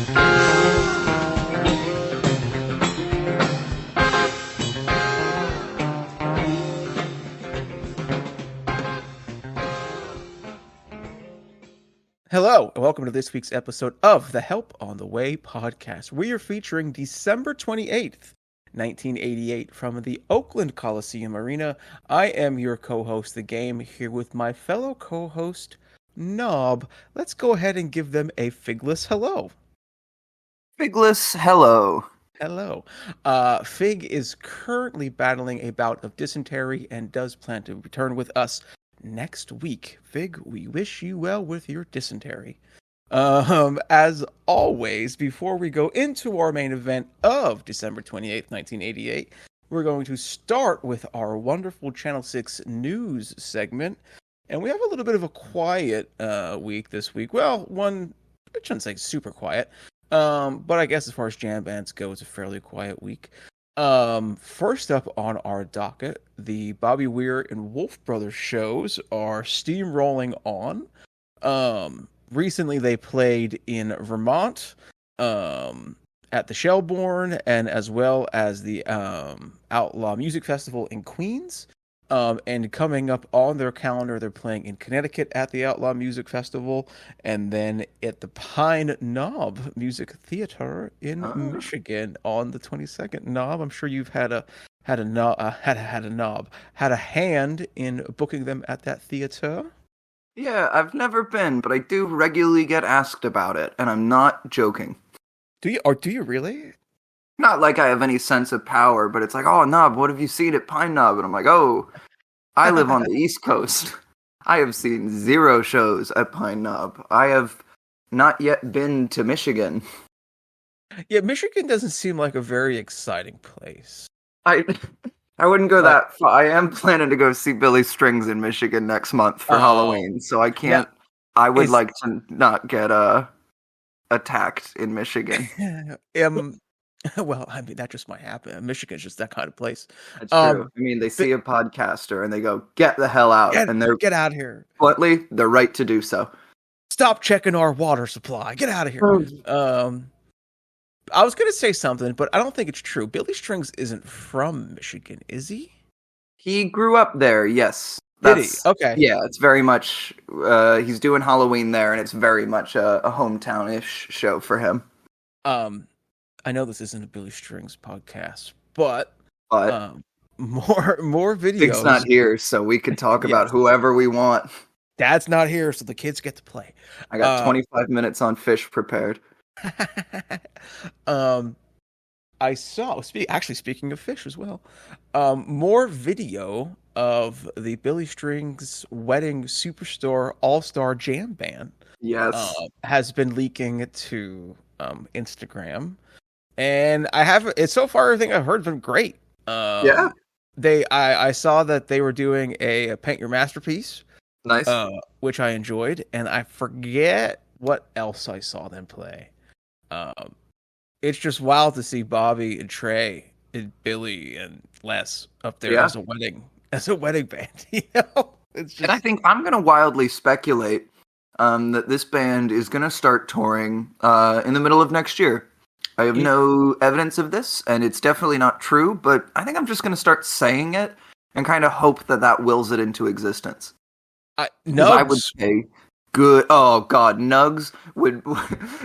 Hello, and welcome to this week's episode of the Help on the Way podcast. We are featuring December 28th, 1988, from the Oakland Coliseum Arena. I am your co-host, The Game, here with my fellow co-host, Knob. Let's go ahead and give them a figless hello. Figless hello. Hello. Fig is currently battling a bout of dysentery and does plan to return with us next week. Fig, we wish you well with your dysentery. As always, before we go into our main event of December 28th, 1988, we're going to start with our wonderful Channel 6 news segment. And we have a little bit of a quiet week this week. Well, I shouldn't say super quiet, but I guess as far as jam bands go, it's a fairly quiet week. First up on our docket, the Bobby Weir and Wolf Brothers shows are steamrolling on. Recently they played in Vermont, at the Shelbourne, and as well as the Outlaw Music Festival in Queens. And coming up on their calendar, they're playing in Connecticut at the Outlaw Music Festival, and then at the Pine Knob Music Theater in Michigan on the 22nd. Knob, I'm sure you've had a hand in booking them at that theater. Yeah, I've never been, but I do regularly get asked about it, and I'm not joking. Do you really? Not like I have any sense of power, but it's like, oh, Knob, what have you seen at Pine Knob? And I'm like, oh, I live on the East Coast. I have seen 0 shows at Pine Knob. I have not yet been to Michigan. Yeah, Michigan doesn't seem like a very exciting place. I wouldn't go that far. I am planning to go see Billy Strings in Michigan next month for Halloween, so I can't. Yeah, I would like to not get attacked in Michigan. Well, I mean, that just might happen. Michigan's just that kind of place. That's true. I mean, they see a podcaster and they go, get the hell out. And they're get out of here. Bluntly, they're right to do so. Stop checking our water supply. Get out of here. I was going to say something, but I don't think it's true. Billy Strings isn't from Michigan, is he? He grew up there, yes. Did he? Okay. Yeah, it's very much, he's doing Halloween there, and it's very much a hometown-ish show for him. I know this isn't a Billy Strings podcast, but more videos. Dig's not here, so we can talk about whoever we want. Dad's not here, so the kids get to play. I got 25 minutes on Fish prepared. I saw, speaking of Fish as well, more video of the Billy Strings Wedding Superstar All-Star Jam Band. Yes. Has been leaking to Instagram. And so far everything I've heard has been great. I saw that they were doing a Paint Your Masterpiece. Nice. Which I enjoyed, and I forget what else I saw them play. It's just wild to see Bobby and Trey and Billy and Les up there as a wedding band. You know? It's just... And I think I'm gonna wildly speculate that this band is gonna start touring in the middle of next year. I have no evidence of this, and it's definitely not true, but I think I'm just going to start saying it and kind of hope that wills it into existence. Nugs. I would say, good. Oh, God, Nugs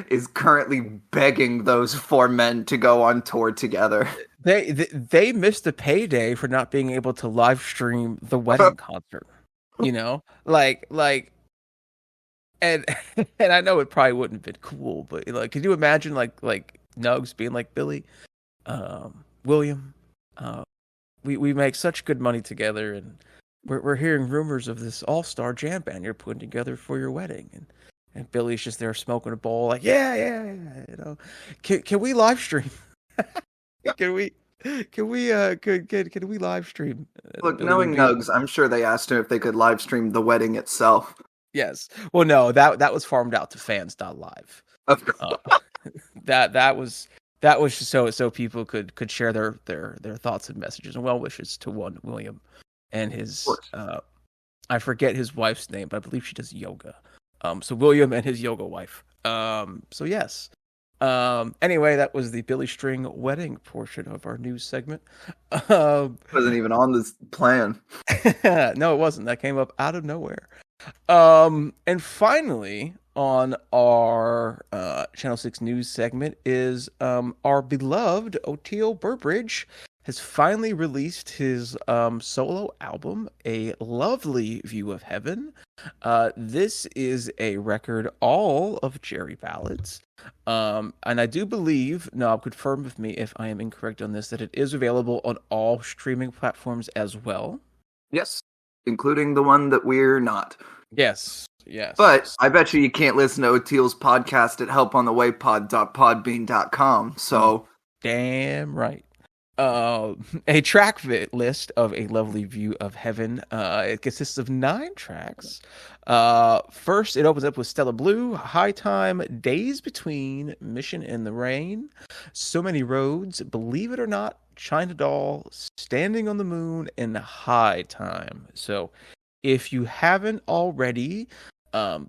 is currently begging those 4 men to go on tour together. They missed a payday for not being able to live stream the wedding concert. You know? And I know it probably wouldn't have been cool, but like, could you imagine like Nugs being like, Billy, William, we make such good money together, and we're hearing rumors of this all-star jam band you're putting together for your wedding, and Billy's just there smoking a bowl, like, yeah, you know, can we live stream? Can we live stream? Look, knowing Nugs, I'm sure they asked him if they could live stream the wedding itself. Yes. Well, no, that was farmed out to fans.live. Of course. That was just so people could share their thoughts and messages and well wishes to one William and his I forget his wife's name, but I believe she does yoga. So William and his yoga wife. So yes, Anyway, that was the Billy String wedding portion of our news segment. Um, Wasn't even on this plan. no, it wasn't. That came up out of nowhere. And finally, on our Channel 6 news segment is our beloved Oteil Burbridge has finally released his solo album, A Lovely View of Heaven. This is a record all of Jerry ballads. And I do believe, Nob, confirm with me if I am incorrect on this, that it is available on all streaming platforms as well. Yes, including the one that we're not. Yes, yes. But I bet you can't listen to Oteil's podcast at helponthewaypod.podbean.com. So damn right. A track list of A Lovely View of Heaven. It consists of 9 tracks. First, it opens up with Stella Blue, High Time, Days Between, Mission in the Rain, So Many Roads, Believe It or Not, China Doll, Standing on the Moon, and High Time. So if you haven't already,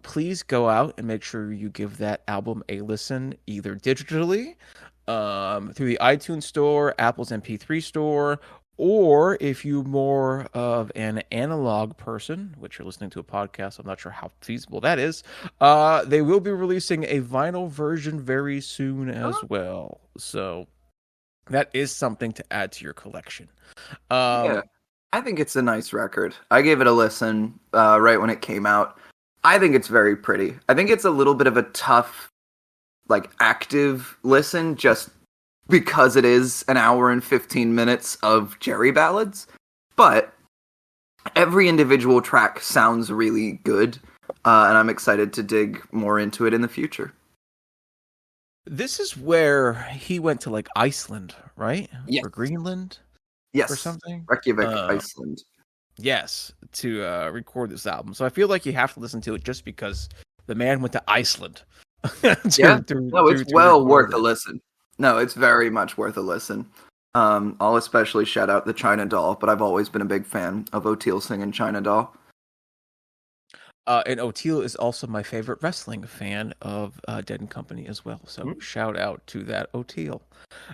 please go out and make sure you give that album a listen, either digitally, through the iTunes store, Apple's MP3 store, or if you're more of an analog person, which you're listening to a podcast, I'm not sure how feasible that is, they will be releasing a vinyl version very soon as well. So that is something to add to your collection. Yeah, I think it's a nice record. I gave it a listen right when it came out. I think it's very pretty. I think it's a little bit of a tough, like, active listen just because it is an hour and 15 minutes of Jerry ballads. But every individual track sounds really good, and I'm excited to dig more into it in the future. This is where he went to, like, Iceland, right? Yes. Or Greenland? Yes. Or something? Reykjavik, Iceland. Yes, to record this album. So I feel like you have to listen to it just because the man went to Iceland. It's well worth a listen. No, it's very much worth a listen. I'll especially shout out the China Doll, but I've always been a big fan of Oteil singing China Doll. And Oteil is also my favorite wrestling fan of Dead & Company as well. So shout out to that Oteil.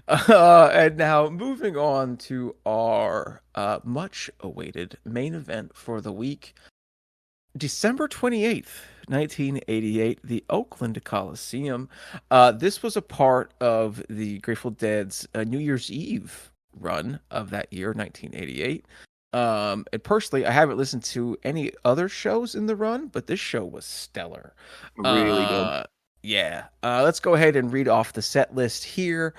And now moving on to our much awaited main event for the week. December 28th, 1988, the Oakland Coliseum. This was a part of the Grateful Dead's New Year's Eve run of that year, 1988. And personally, I haven't listened to any other shows in the run, but this show was stellar. Really good. Yeah. Let's go ahead and read off the set list here.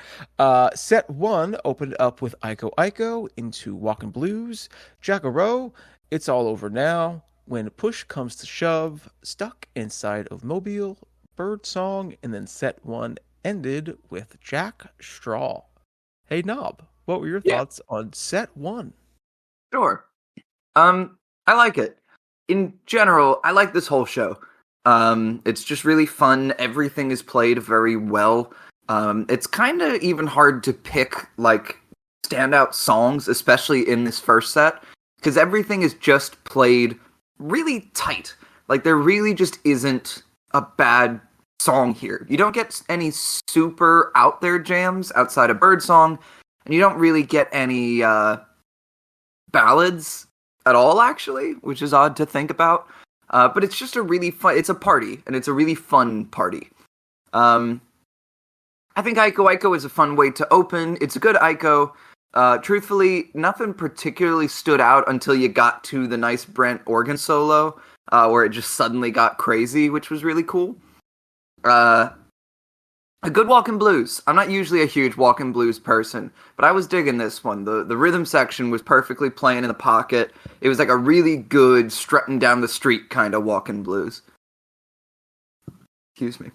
Set 1 opened up with Iko Iko into Walkin Blues, A Roe, It's All Over Now, When Push Comes to Shove, Stuck Inside of Mobile, Bird Song, and then set 1 ended with Jack Straw. Hey, Knob, what were your thoughts on set 1? Sure. I like it. In general, I like this whole show. It's just really fun. Everything is played very well. It's kind of even hard to pick, like, standout songs, especially in this first set, because everything is just played really tight. Like, there really just isn't a bad song here. You don't get any super out there jams outside of Birdsong, and you don't really get any ballads at all, actually, which is odd to think about. But it's just a really fun, it's a party, and it's a really fun party. I think Iko Iko is a fun way to open. It's a good Iko. Truthfully, nothing particularly stood out until you got to the nice Brent organ solo, where it just suddenly got crazy, which was really cool. A good Walkin Blues. I'm not usually a huge Walkin Blues person, but I was digging this one. The rhythm section was perfectly playing in the pocket. It was like a really good strutting down the street kind of Walkin Blues. Excuse me.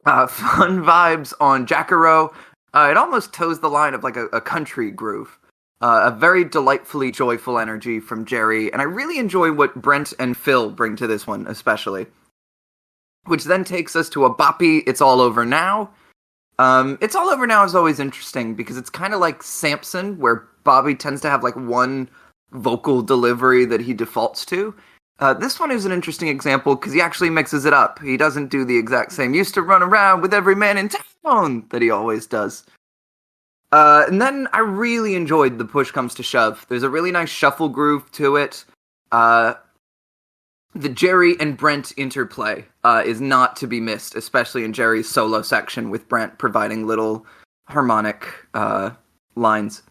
Fun vibes on A Roe. It almost toes the line of like a country groove. A very delightfully joyful energy from Jerry, and I really enjoy what Brent and Phil bring to this one, especially. Which then takes us to a boppy, It's All Over Now. It's All Over Now is always interesting because it's kind of like Samson, where Bobby tends to have like one vocal delivery that he defaults to. This one is an interesting example because he actually mixes it up. He doesn't do the exact same "used to run around with every man in town" that he always does. And then I really enjoyed the Push Comes to Shove. There's a really nice shuffle groove to it. The Jerry and Brent interplay is not to be missed, especially in Jerry's solo section with Brent providing little harmonic lines.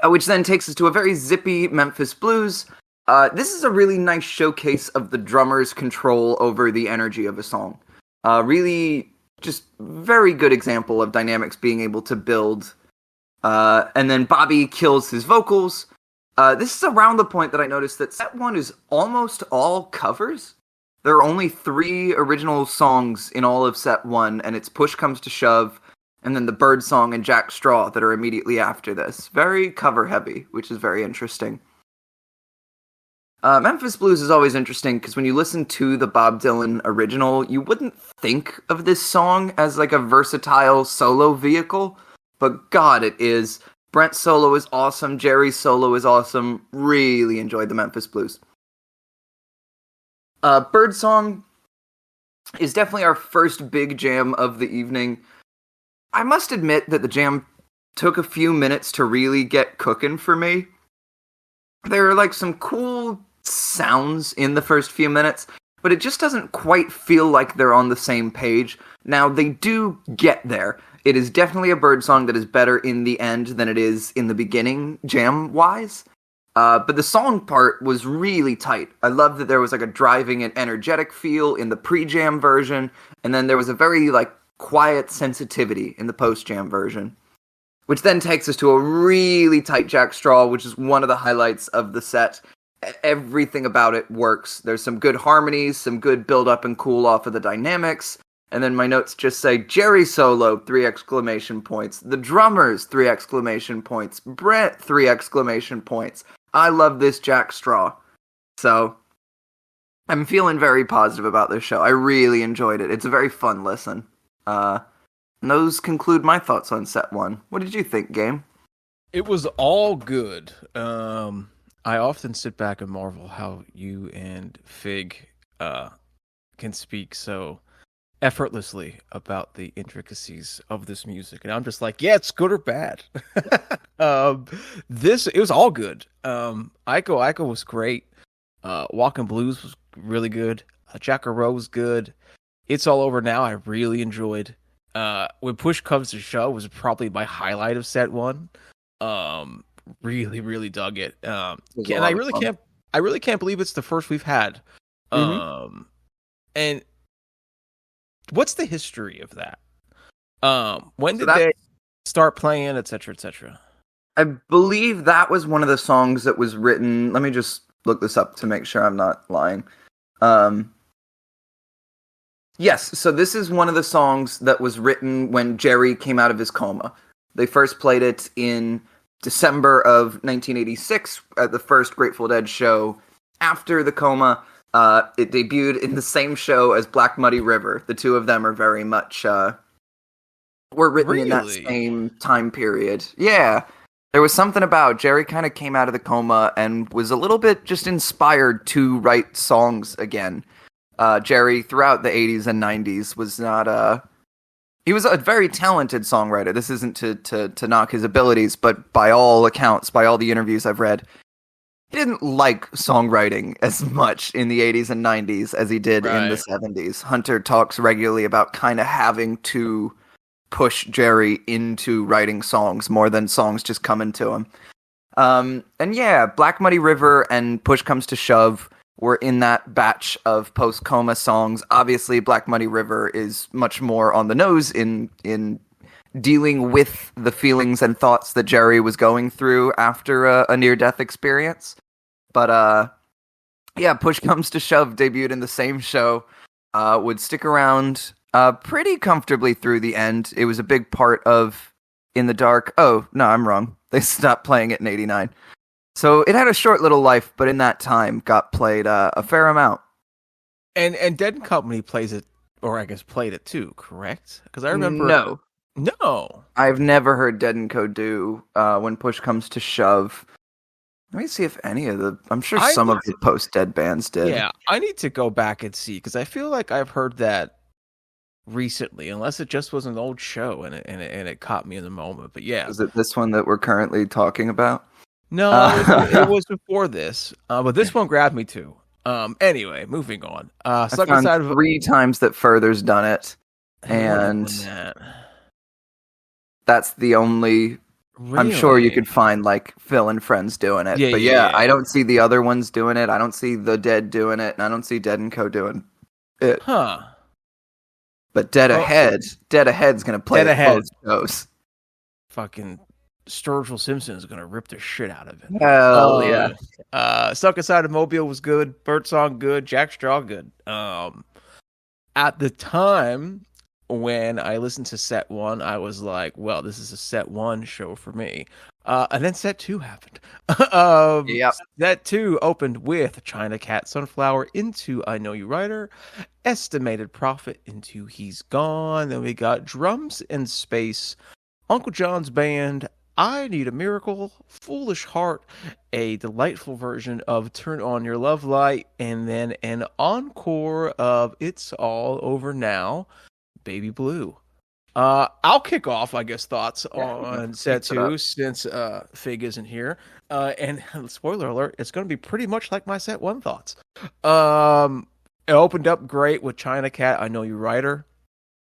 Which then takes us to a very zippy Memphis blues. This is a really nice showcase of the drummer's control over the energy of a song. Really just very good example of dynamics being able to build. And then Bobby kills his vocals. This is around the point that I noticed that set 1 is almost all covers. There are only 3 original songs in all of set 1, and it's Push Comes to Shove, and then the Bird Song and Jack Straw that are immediately after this. Very cover heavy, which is very interesting. Memphis Blues is always interesting because when you listen to the Bob Dylan original, you wouldn't think of this song as like a versatile solo vehicle, but God, it is. Brent's solo is awesome, Jerry's solo is awesome. Really enjoyed the Memphis Blues. Bird Song is definitely our first big jam of the evening. I must admit that the jam took a few minutes to really get cooking for me. There are like some cool sounds in the first few minutes, but it just doesn't quite feel like they're on the same page. Now, they do get there. It is definitely a Bird Song that is better in the end than it is in the beginning, jam-wise. But the song part was really tight. I love that there was like a driving and energetic feel in the pre-jam version, and then there was a very like quiet sensitivity in the post-jam version. Which then takes us to a really tight Jack Straw, which is one of the highlights of the set. Everything about it works. There's some good harmonies, some good build-up and cool-off of the dynamics. And then my notes just say, Jerry solo, 3 exclamation points. The drummers, 3 exclamation points. Brent, 3 exclamation points. I love this Jack Straw. So, I'm feeling very positive about this show. I really enjoyed it. It's a very fun listen. And those conclude my thoughts on set 1. What did you think, Game? It was all good. I often sit back and marvel how you and Fig can speak so effortlessly about the intricacies of this music. And I'm just like, yeah, it's good or bad. It was all good. Iko Iko was great. Walkin Blues was really good. A Roe was good. It's All Over Now, I really enjoyed. When Push Comes to Shove was probably my highlight of set 1. Really, really dug it. And I really can't believe it's the first we've had. And what's the history of that? When did they start playing, etc., etc.? I believe that was one of the songs that was written. Let me just look this up to make sure I'm not lying. Yes, so this is one of the songs that was written when Jerry came out of his coma. They first played it in December of 1986 at the first Grateful Dead show after the coma. It debuted in the same show as Black Muddy River. The two of them are very much were written in that same time period. Yeah. There was something about Jerry kind of came out of the coma and was a little bit just inspired to write songs again. Jerry, throughout the 80s and 90s, was not he was a very talented songwriter. This isn't to knock his abilities, but by all accounts, by all the interviews I've read, he didn't like songwriting as much in the 80s and 90s as he did in the 70s. Hunter talks regularly about kind of having to push Jerry into writing songs more than songs just coming to him. And yeah, Black Muddy River and Push Comes to Shove were in that batch of Post-Coma songs. Obviously, Black Muddy River is much more on the nose in dealing with the feelings and thoughts that Jerry was going through after a near-death experience. But yeah, Push Comes to Shove debuted in the same show, would stick around pretty comfortably through the end. It was a big part of In the Dark. Oh, no, I'm wrong. They stopped playing it in 89. So it had a short little life, but in that time got played a fair amount. And Dead and Company plays it, or I guess played it too, correct? Because I remember... No. I've never heard Dead and Co. do When Push Comes to Shove. Let me see if any of the. I'm sure I some need of the post-dead bands did. Yeah, I need to go back and see because I feel like I've heard that recently, unless it just was an old show and it caught me in the moment. But yeah, Is it this one that we're currently talking about? no, it was before this, but this one grabbed me too. Anyway, moving on. I Stuck found inside of 3 times that Further's done it, Who would have and won that? that's the only. I'm sure you Really? could find like Phil and friends doing it, Yeah, but yeah. I don't see the other ones doing it. I don't see the Dead doing it, and I don't see Dead and Co doing it. Huh. But Dead Ahead's gonna play Dead at Ahead. both shows. Fucking Sturgill Simpson is gonna rip the shit out of it. Hell yeah! Stuck Inside of Mobile was good. Birdsong good. Jack Straw good. At the time when I listened to set 1, I was like, well, this is a set 1 show for me. And then set 2 happened. Yep. Set 2 opened with China Cat Sunflower into I Know You Writer, Estimated Profit into He's Gone. Then we got Drums in Space, Uncle John's Band, I Need a Miracle, Foolish Heart, a delightful version of Turn On Your Love Light, and then an encore of It's All Over Now, Baby Blue. I'll kick off, I guess, thoughts on set 2 since Fig isn't here. And spoiler alert, it's going to be pretty much like my set 1 thoughts. It opened up great with China Cat, I Know You Writer.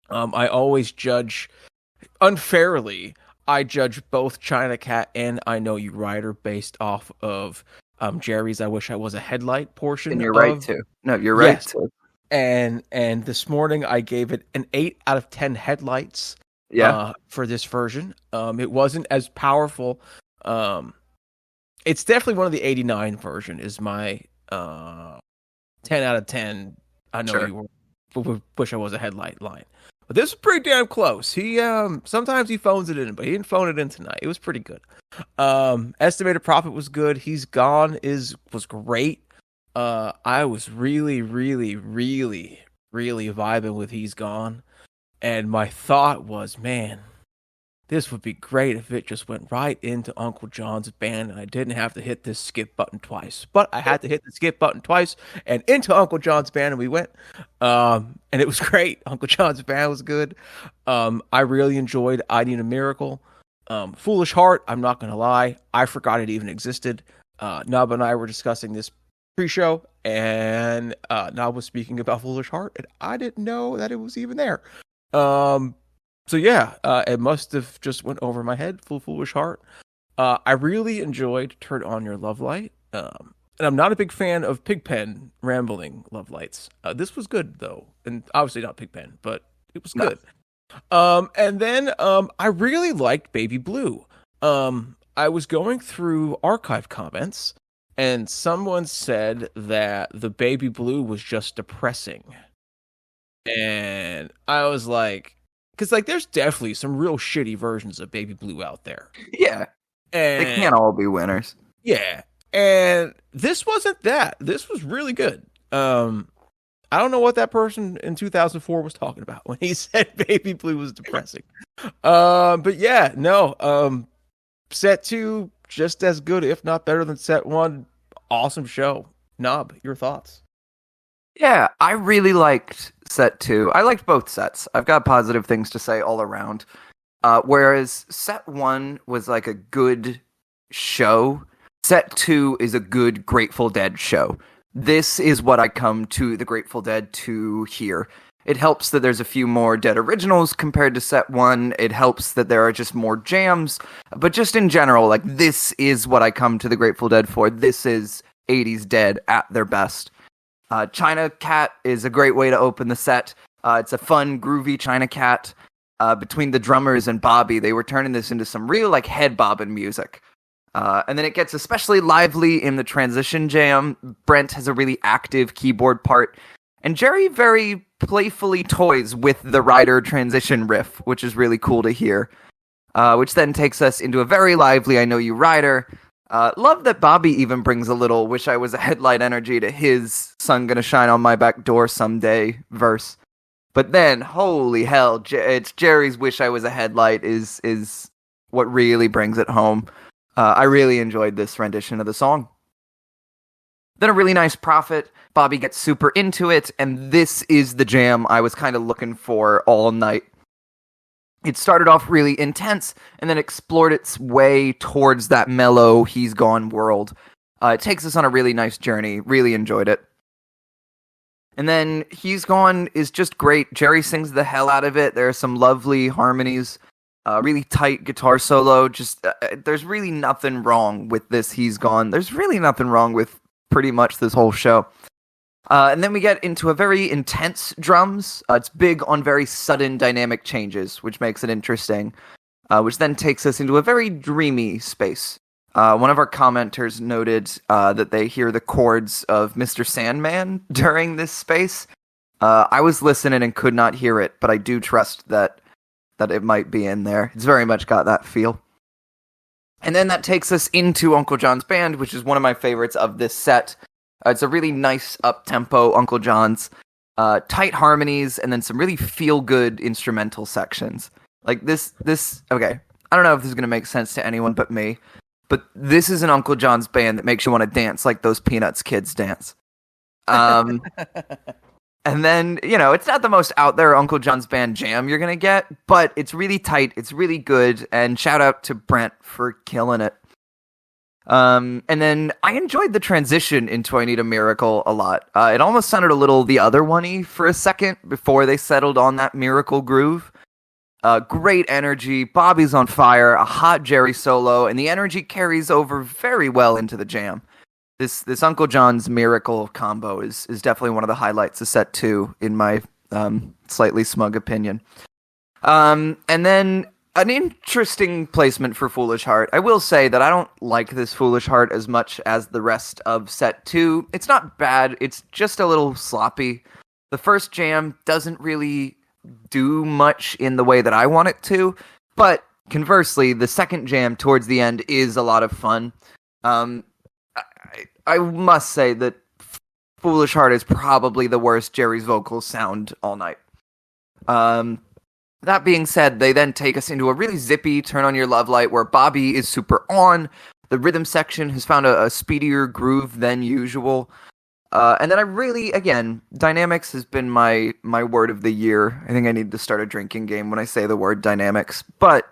I always judge unfairly. I judge both China Cat and I Know You Writer based off of Jerry's I Wish I Was a Headlight portion. And you're right too. No, you're right too. And this morning I gave it an 8 out of 10 headlights. For this version. It wasn't as powerful. It's definitely one of the 89 version is my 10 out of 10. I know you wish I was a headlight line. But this is pretty damn close. He sometimes he phones it in, but he didn't phone it in tonight. It was pretty good. Estimated Profit was good. He's Gone was great. I was really, really, really, really vibing with He's Gone. And my thought was, man, this would be great if it just went right into Uncle John's Band and I didn't have to hit this skip button twice. But I had to hit the skip button twice and into Uncle John's Band and we went. And it was great. Uncle John's Band was good. I really enjoyed I Need a Miracle. Foolish Heart, I'm not going to lie. I forgot it even existed. Nub and I were discussing this pre-show and Nub was speaking about Foolish Heart and I didn't know that it was even there. So yeah, it must have just went over my head. Foolish Heart. I really enjoyed Turn On Your Love Light. And I'm not a big fan of Pigpen rambling love lights. This was good though, and obviously not Pigpen, but it was good. And then I really liked Baby Blue. I was going through archive comments, and someone said that the Baby Blue was just depressing. And I was like, because like there's definitely some real shitty versions of Baby Blue out there. Yeah. And they can't all be winners. Yeah. And this wasn't that. This was really good. I don't know what that person in 2004 was talking about when he said Baby Blue was depressing. But yeah, no. Set 2, just as good, if not better than set 1. Awesome show. Knob, your thoughts? Yeah, I really liked set 2. I liked both sets. I've got positive things to say all around. Whereas set 1 was like a good show, set 2 is a good Grateful Dead show. This is what I come to the Grateful Dead to hear. It helps that there's a few more Dead originals compared to set 1. It helps that there are just more jams. But just in general, like, this is what I come to the Grateful Dead for. This is 80s Dead at their best. China Cat is a great way to open the set. It's a fun, groovy China Cat. Between the drummers and Bobby, they were turning this into some real, like, head bobbing music. And then it gets especially lively in the transition jam. Brent has a really active keyboard part. And Jerry very playfully toys with the rider transition riff, which is really cool to hear. Which then takes us into a very lively I Know You Rider. Love that Bobby even brings a little Wish I Was a Headlight energy to his Sun Gonna Shine on My Back Door Someday verse. But then, holy hell, it's Jerry's Wish I Was a Headlight is what really brings it home. I really enjoyed this rendition of the song. Then a really nice Prophet. Bobby gets super into it, and this is the jam I was kind of looking for all night. It started off really intense, and then explored its way towards that mellow He's Gone world. It takes us on a really nice journey. Really enjoyed it. And then He's Gone is just great. Jerry sings the hell out of it. There are some lovely harmonies. Really tight guitar solo. Just there's really nothing wrong with this He's Gone. There's really nothing wrong with pretty much this whole show. And then we get into a very intense drums. It's big on very sudden dynamic changes, which makes it interesting. Which then takes us into a very dreamy space. One of our commenters noted that they hear the chords of Mr. Sandman during this space. I was listening and could not hear it, but I do trust that it might be in there. It's very much got that feel. And then that takes us into Uncle John's Band, which is one of my favorites of this set. It's a really nice up-tempo Uncle John's, tight harmonies, and then some really feel-good instrumental sections. Like this, okay, I don't know if this is going to make sense to anyone but me, but this is an Uncle John's Band that makes you want to dance like those Peanuts kids dance. And then, it's not the most out there Uncle John's Band jam you're going to get, but it's really tight, it's really good, and shout out to Brent for killing it. And then I enjoyed the transition into I Need a Miracle a lot. It almost sounded a little The Other One-y for a second before they settled on that miracle groove. Great energy, Bobby's on fire, a hot Jerry solo, and the energy carries over very well into the jam. This Uncle John's Miracle combo is definitely one of the highlights of set 2, in my slightly smug opinion. And then an interesting placement for Foolish Heart. I will say that I don't like this Foolish Heart as much as the rest of set 2. It's not bad, it's just a little sloppy. The first jam doesn't really do much in the way that I want it to, but conversely, the second jam towards the end is a lot of fun. I must say that Foolish Heart is probably the worst Jerry's vocals sound all night. That being said, they then take us into a really zippy Turn On Your Love Light where Bobby is super on. The rhythm section has found a speedier groove than usual. And then I really, again, dynamics has been my word of the year. I think I need to start a drinking game when I say the word dynamics. But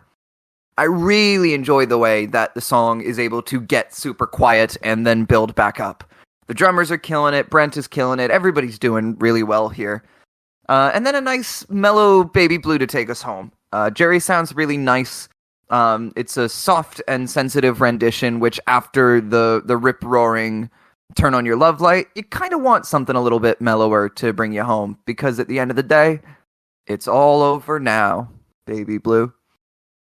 I really enjoy the way that the song is able to get super quiet and then build back up. The drummers are killing it. Brent is killing it. Everybody's doing really well here. And then a nice mellow Baby Blue to take us home. Jerry sounds really nice. It's a soft and sensitive rendition, which after the rip-roaring Turn On Your Love Light, you kind of want something a little bit mellower to bring you home. Because at the end of the day, it's all over now, Baby Blue.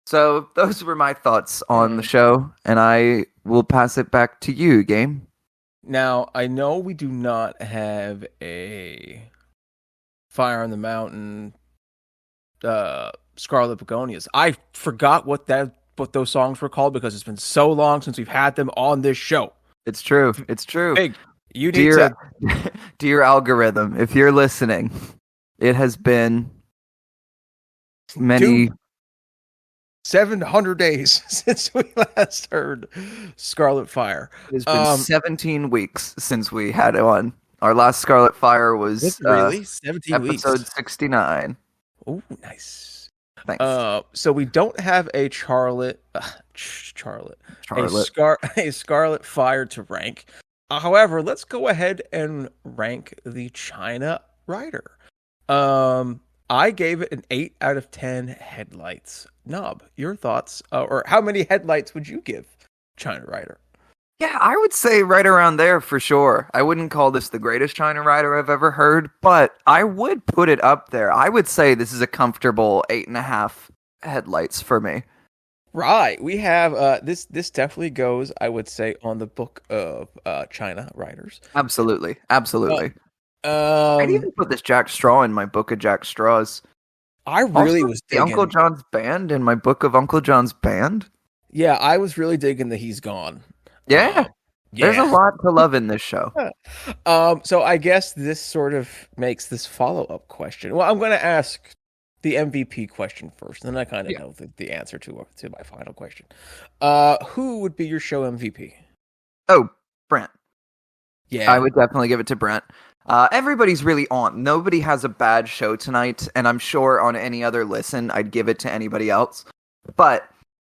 So those were my thoughts on the show, and I will pass it back to you, Game. Now, I know we do not have a Fire on the Mountain, Scarlet Begonias. I forgot what those songs were called because it's been so long since we've had them on this show. It's true. It's true. Hey, you need to... Dear algorithm, if you're listening, it has been many... 700 days since we last heard Scarlet Fire. It's been 17 weeks since we had it on. Our last Scarlet Fire was really 17 episode weeks. 69. Oh, nice. Thanks. So we don't have a Charlotte. A Scarlet Fire to rank. However, let's go ahead and rank the China Rider. I gave it an 8 out of 10 headlights. Nub, your thoughts? Or how many headlights would you give China Rider? Yeah, I would say right around there for sure. I wouldn't call this the greatest China Rider I've ever heard, but I would put it up there. I would say this is a comfortable 8.5 headlights for me. Right. We have this definitely goes, I would say, on the book of China Riders. Absolutely. I'd even put this Jack Straw in my book of Jack Straws. I really also, was the digging Uncle John's Band in my book of Uncle John's Band. Yeah, I was really digging the He's Gone. Yeah. There's a lot to love in this show. So I guess this sort of makes this follow-up question. Well, I'm going to ask the MVP question first, and then I kind of know the answer to my final question. Who would be your show MVP? Oh, Brent. Yeah, I would definitely give it to Brent. Everybody's really on. Nobody has a bad show tonight, and I'm sure on any other listen, I'd give it to anybody else. But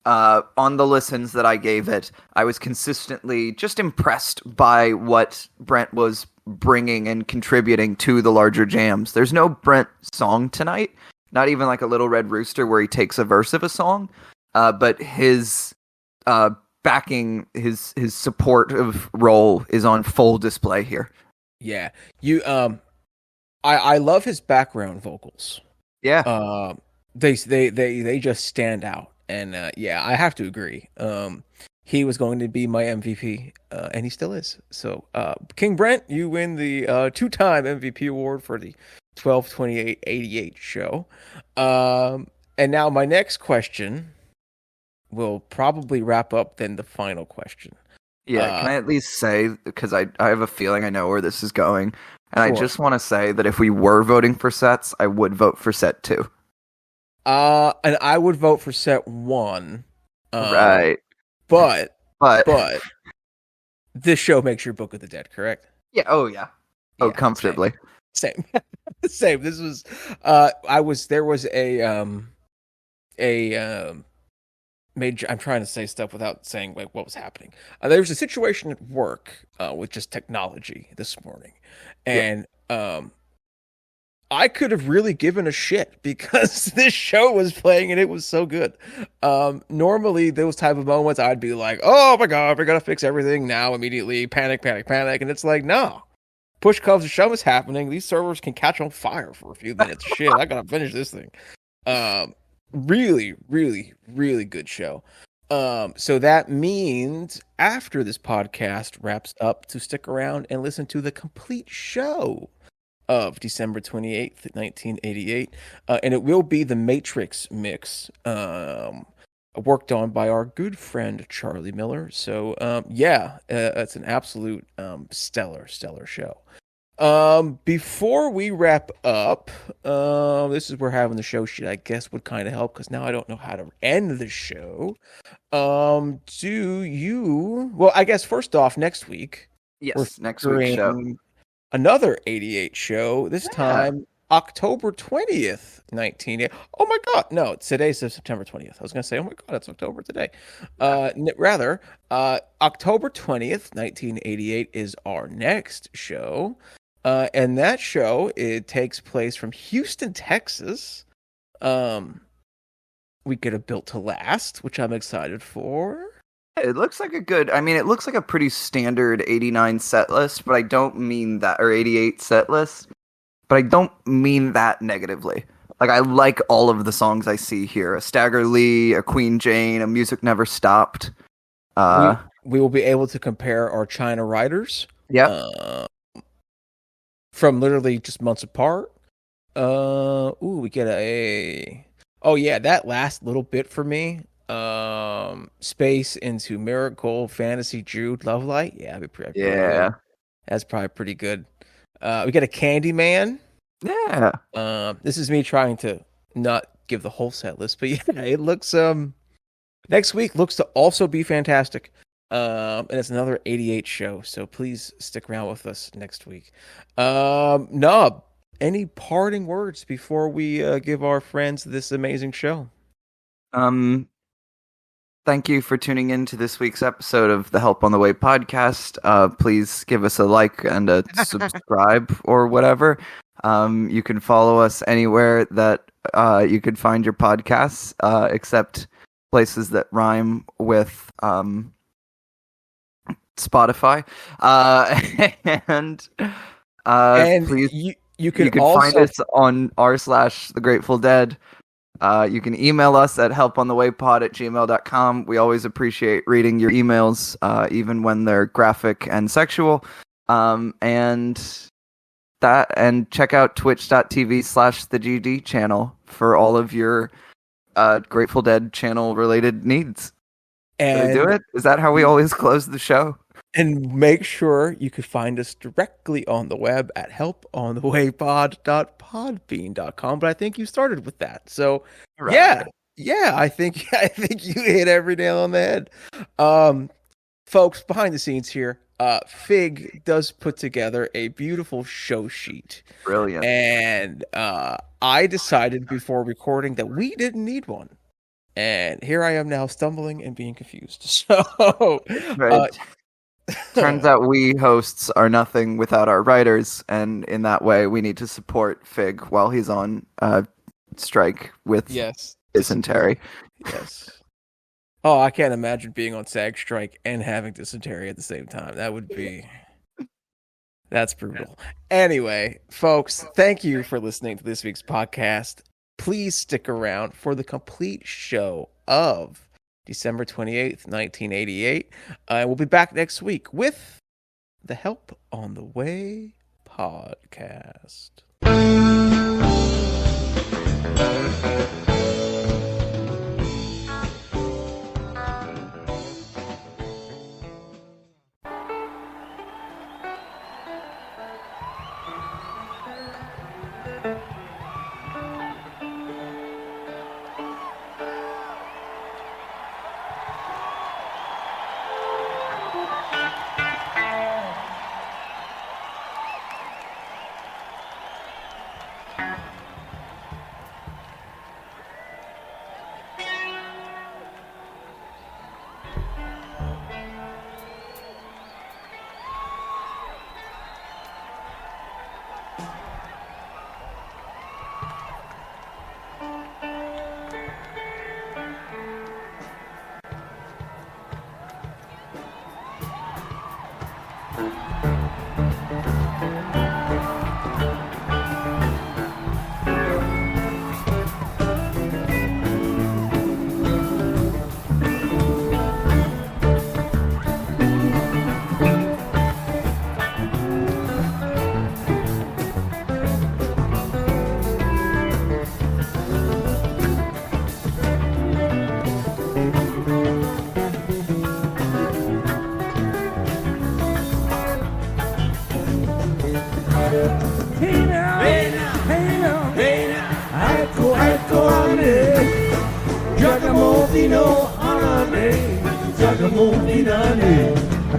on the listens that I gave it, I was consistently just impressed by what Brent was bringing and contributing to the larger jams. There's no Brent song tonight, not even like a Little Red Rooster where he takes a verse of a song, but his backing, his supportive role is on full display here. Yeah, I love his background vocals. Yeah, they just stand out, and I have to agree. He was going to be my MVP, and he still is. So, King Brent, you win the 2-time MVP award for the 12/28/88 show. And now my next question will probably wrap up then the final question. Yeah, can I at least say, because I have a feeling I know where this is going, and Sure. I just want to say that if we were voting for sets, I would vote for set 2. And I would vote for set 1. Right. But But this show makes your Book of the Dead, correct? yeah, oh yeah. Oh, Yeah, comfortably. Same. Same. This was there was I'm trying to say stuff without saying like what was happening. There was a situation at work with just technology this morning, and I could have really given a shit because this show was playing and it was so good. Normally, those type of moments, I'd be like, "Oh my god, we're gonna fix everything now immediately!" Panic, panic, panic, and it's like, no. Push comes, the show is happening. These servers can catch on fire for a few minutes. Shit, I gotta finish this thing. Really, really, really good show. So that means after this podcast wraps up, to stick around and listen to the complete show of December 28th, 1988. And it will be the Matrix mix, worked on by our good friend Charlie Miller. So it's an absolute stellar show. Before we wrap up, this is where having the show sheet, I guess, would kind of help, because now I don't know how to end the show. I guess first off, next week, Yes, next week's show. Another 88 show, this time October 20th, 1988. Oh my god, no, today's September 20th. I was going to say, oh my god, it's October today. Rather, October 20th, 1988 is our next show. And that show, it takes place from Houston, Texas. We get a Built to Last, which I'm excited for. It looks like it looks like a pretty standard 89 set list, but I don't mean that, or 88 set list, but I don't mean that negatively. Like, I like all of the songs I see here. A Stagger Lee, a Queen Jane, a Music Never Stopped. We will be able to compare our China Riders. Yeah. From literally just months apart. We get that last little bit for me. Space into Miracle, Fantasy, Jude, Love Light. Yeah, that'd be pretty good. That's probably pretty good. We get a Candyman. Yeah. This is me trying to not give the whole set list, but yeah, it looks next week looks to also be fantastic. And it's another 88 show, so please stick around with us next week. Nub, any parting words before we give our friends this amazing show? Thank you for tuning in to this week's episode of the Help on the Way podcast. Please give us a like and a subscribe or whatever. You can follow us anywhere that you could find your podcasts, except places that rhyme with Spotify. And please, you can also find us on r/The Grateful Dead. You can email us at helponthewaypod@gmail.com. We always appreciate reading your emails, even when they're graphic and sexual. And check out twitch.tv/the GD channel for all of your Grateful Dead channel related needs. And did I do it? Is that how we always close the show? And make sure you can find us directly on the web at helponthewaypod.podbean.com. But I think you started with that. So Right. yeah, I think you hit every nail on the head. Folks, behind the scenes here, Fig does put together a beautiful show sheet. Brilliant. And I decided before recording that we didn't need one. And here I am now stumbling and being confused. So Right. Turns out we hosts are nothing without our writers, and in that way we need to support Fig while he's on strike with dysentery. Yes. Oh, I can't imagine being on SAG strike and having dysentery at the same time. That's brutal. Anyway, folks, thank you for listening to this week's podcast. Please stick around for the complete show of December 28th, 1988. We'll be back next week with the Help on the Way podcast.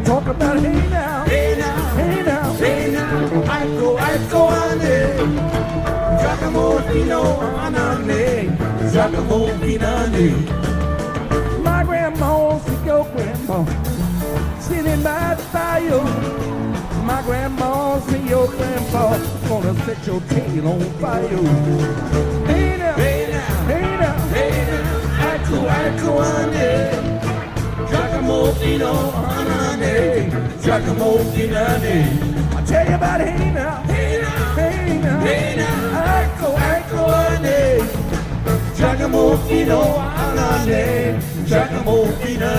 Talk about hey now, hey now, hey now, hey now. Iko, honey. Jagamofino, honey. Jagamofino. My grandma, see your grandma sitting by the fire. My grandma, see your grandpa gonna set your tail on fire. Hey now, hey now, hey now, hey now. Iko, honey. Jagamofino, honey, Jagamofino. I tell you about hey now, hey now, hey now, hey now. Iko, honey, Jagamofino, honey, Jagamofino.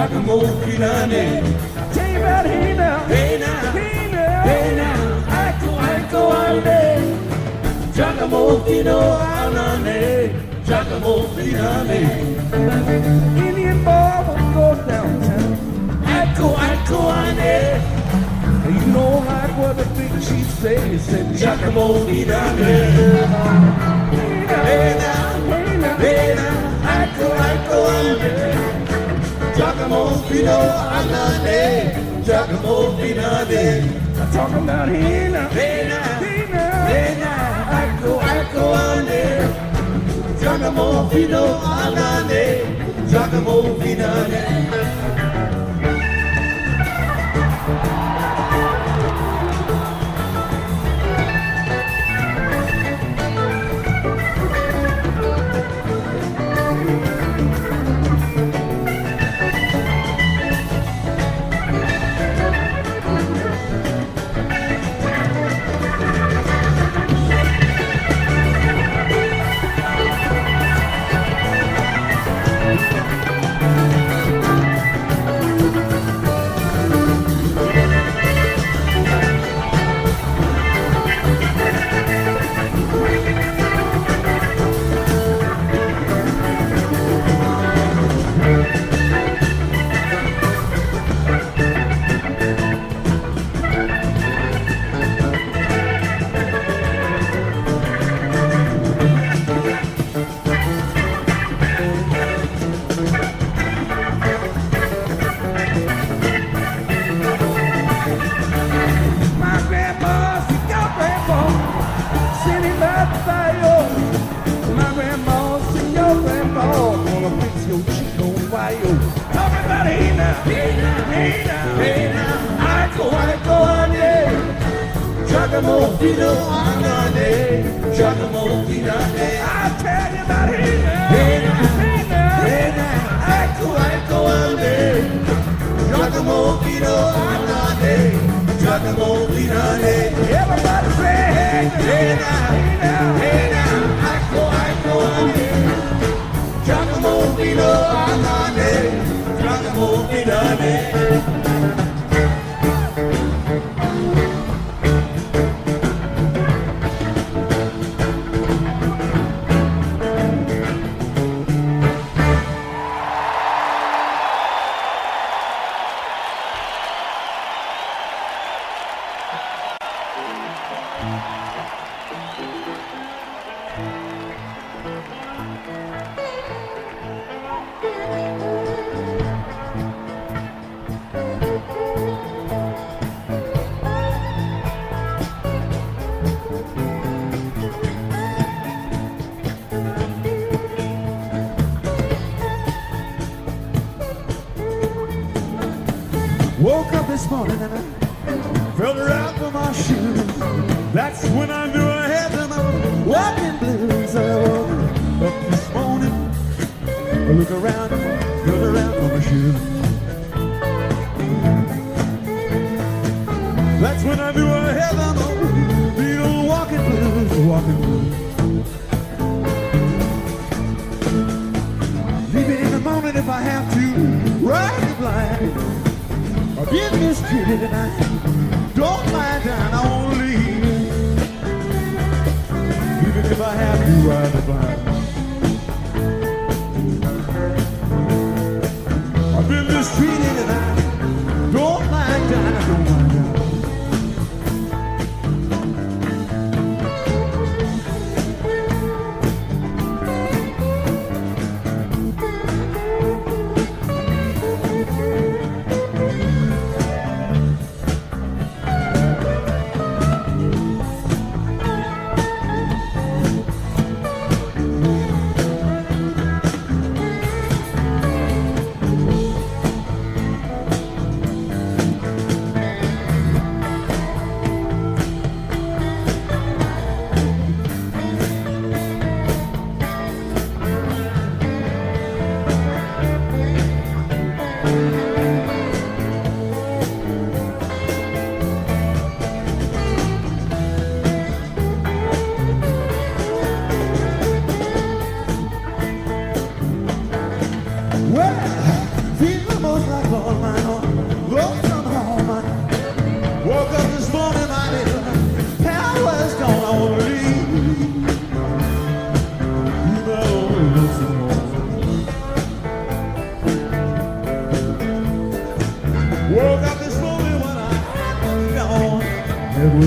Giacomo Finale. Tell you about hey now, hey now, hey now, hey now. Iko Iko, Giacomo Finale, Giacomo Finale. Indian bar will go downtown. Iko Iko, you know like what the big chief said. He said Giacomo Finale. Hey now, hey now, hey now. Iko Iko, Giacomo Finale, Giacomo Finale. I'm talking about hey now, hey now, hey now, hey now. Iko Iko, Giacomo Finale, Giacomo Finale. Giacomo Finale, Giacomo Finale. I'll tell you about it now. Hey now, hey now, hey now. Iko Iko, Giacomo Finale, Giacomo Finale. Everybody say hey now, hey now, hey now. Iko Iko, Giacomo Finale, Giacomo Finale. Woke up this morning and I felt right for my shoes. That's when I knew I had them walking blues. I woke up this morning, I look around, felt around for my shoes. That's when I knew I had them the old walking blues, walking blues. Leave it in the morning if I have to, ride the blind. I've been mistreated and I don't lie down, I won't leave. Even if I have to ride the blind. I've been mistreated and I don't lie down, I don't lie down.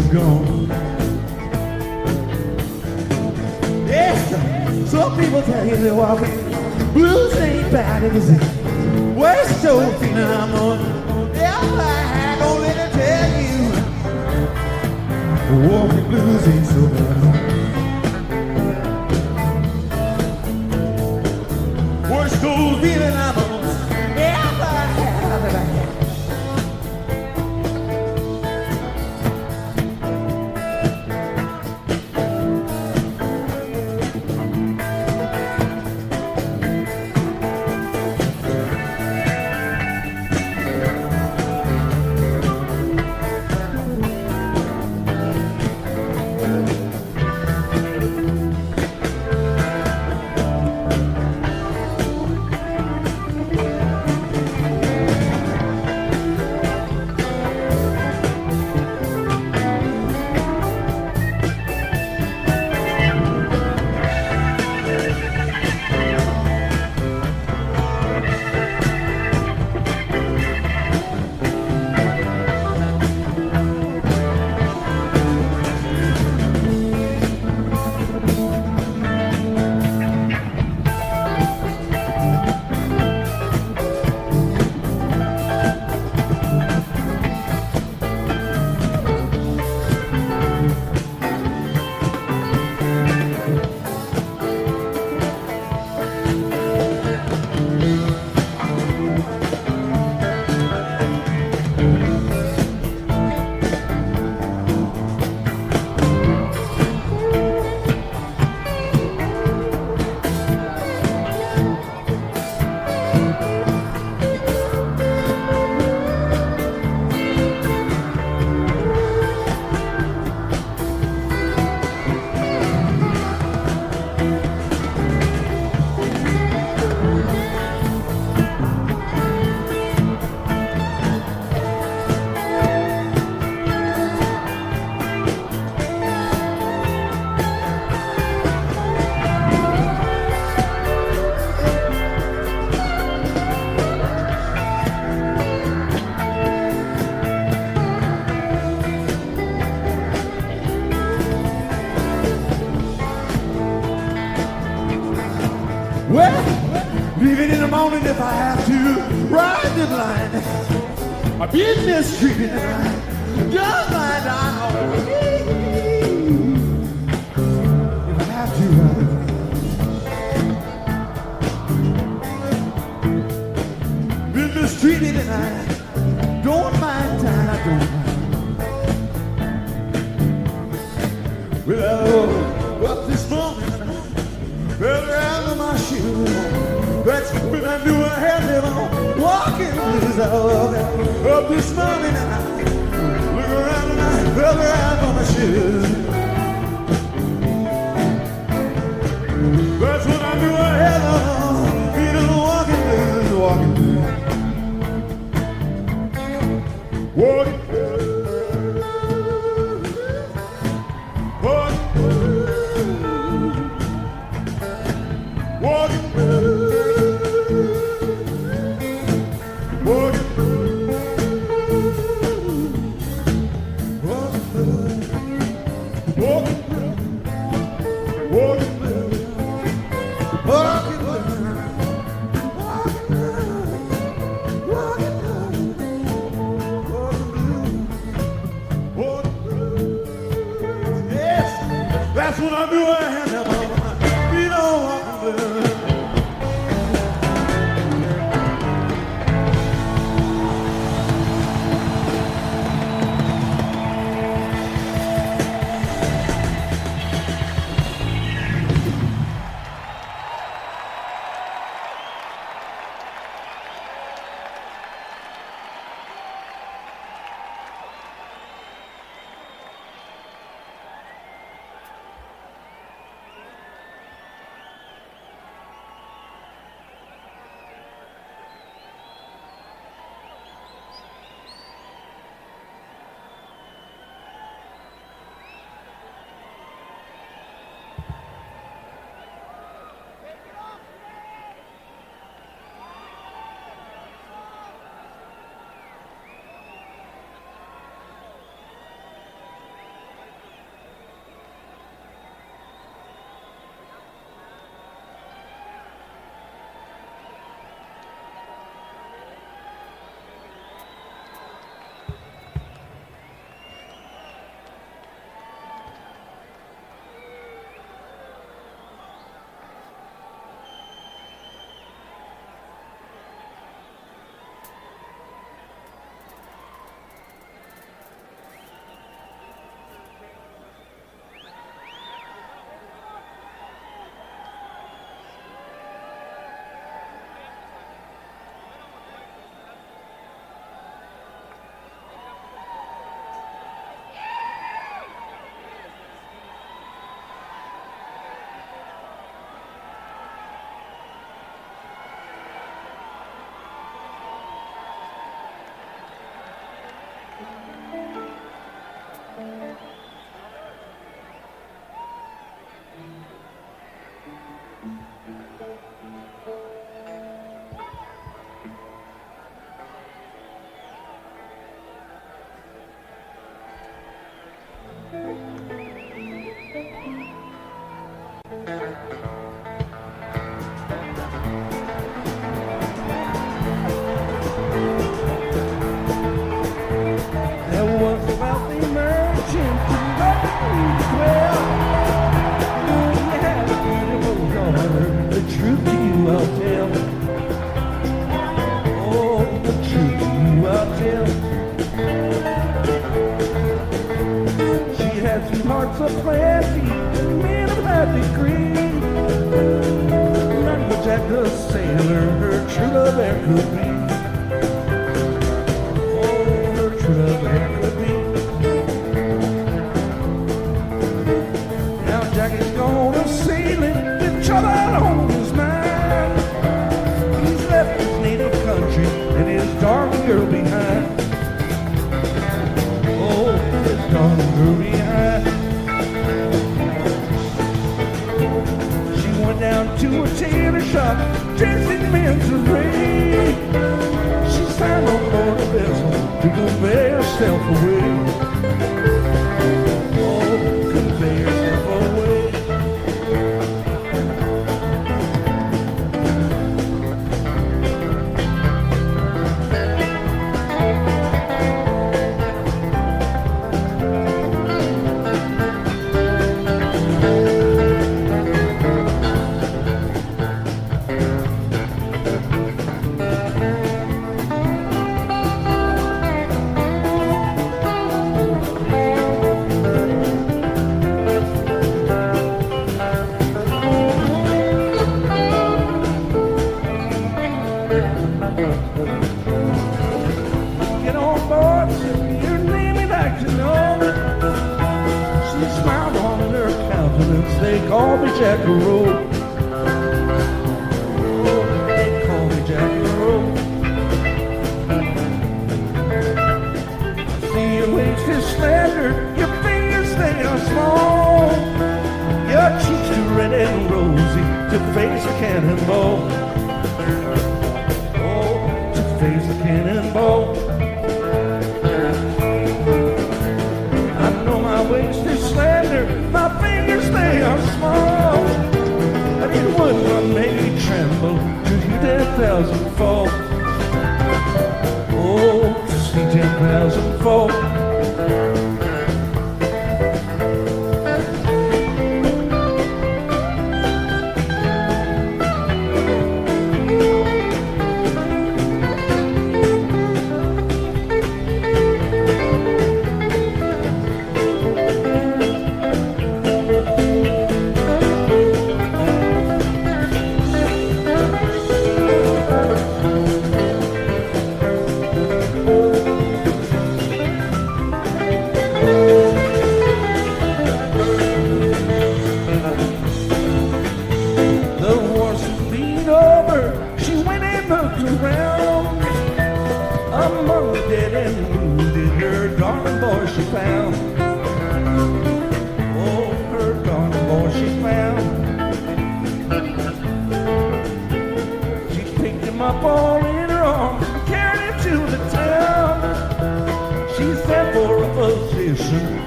is gone. Yes, some people tell you they're walking. Blues ain't bad, it is worst old feeling I'm on. Yeah, I'm gonna let it tell you. Walking blues ain't so bad. Worst old feeling I'm on. Yeah, well, leaving in the morning if I have to. Ride the line. I've been mistreated tonight. Just like I if I have to. Been mistreated tonight. Don't mind time, I don't mind. Well, I woke up this morning. Fell out of my shoes. That's when I knew I had them on. Walking blues. I woke up this morning and I look around and I fell out of my shoes. That's when I knew I had them on. Feeling walking blues, walking blues. Walking blues. Walking blues. Walking blues. Walking blues. Walking blues. Walking blues. Walking blues. Walking blues. Walking blues. Yes, that's when I knew I had them on. You know, walking blues. There was a wealthy merchant who loved well. He had a beautiful daughter. The truth to you I'll tell. Oh, the truth to you I'll tell. She had sweethearts of plenty, men of high degree. None was Jack the sailor, her true love ever could be. Oh, her true love ever could be. Now Jack is gone a sailing with trouble on his mind. He's left his native country and his darling girl behind. Oh, his darling girl behind. She went down to a tailor shop, dressed in men's array. She signed on board a vessel to convey herself away. Oh, convey herself away. Get on board, your name we'd like to know. She smiled on her countenance, they call me Jack A Roe. Oh, they call me Jack A Roe. I see your waist is slender, your fingers they are small. Your cheeks too red and rosy to face a cannonball. Face a cannonball. I know my waist is slender, my fingers they are small. But it would not make me tremble to hear 10,000 fall. Oh, to see 10,000 fall.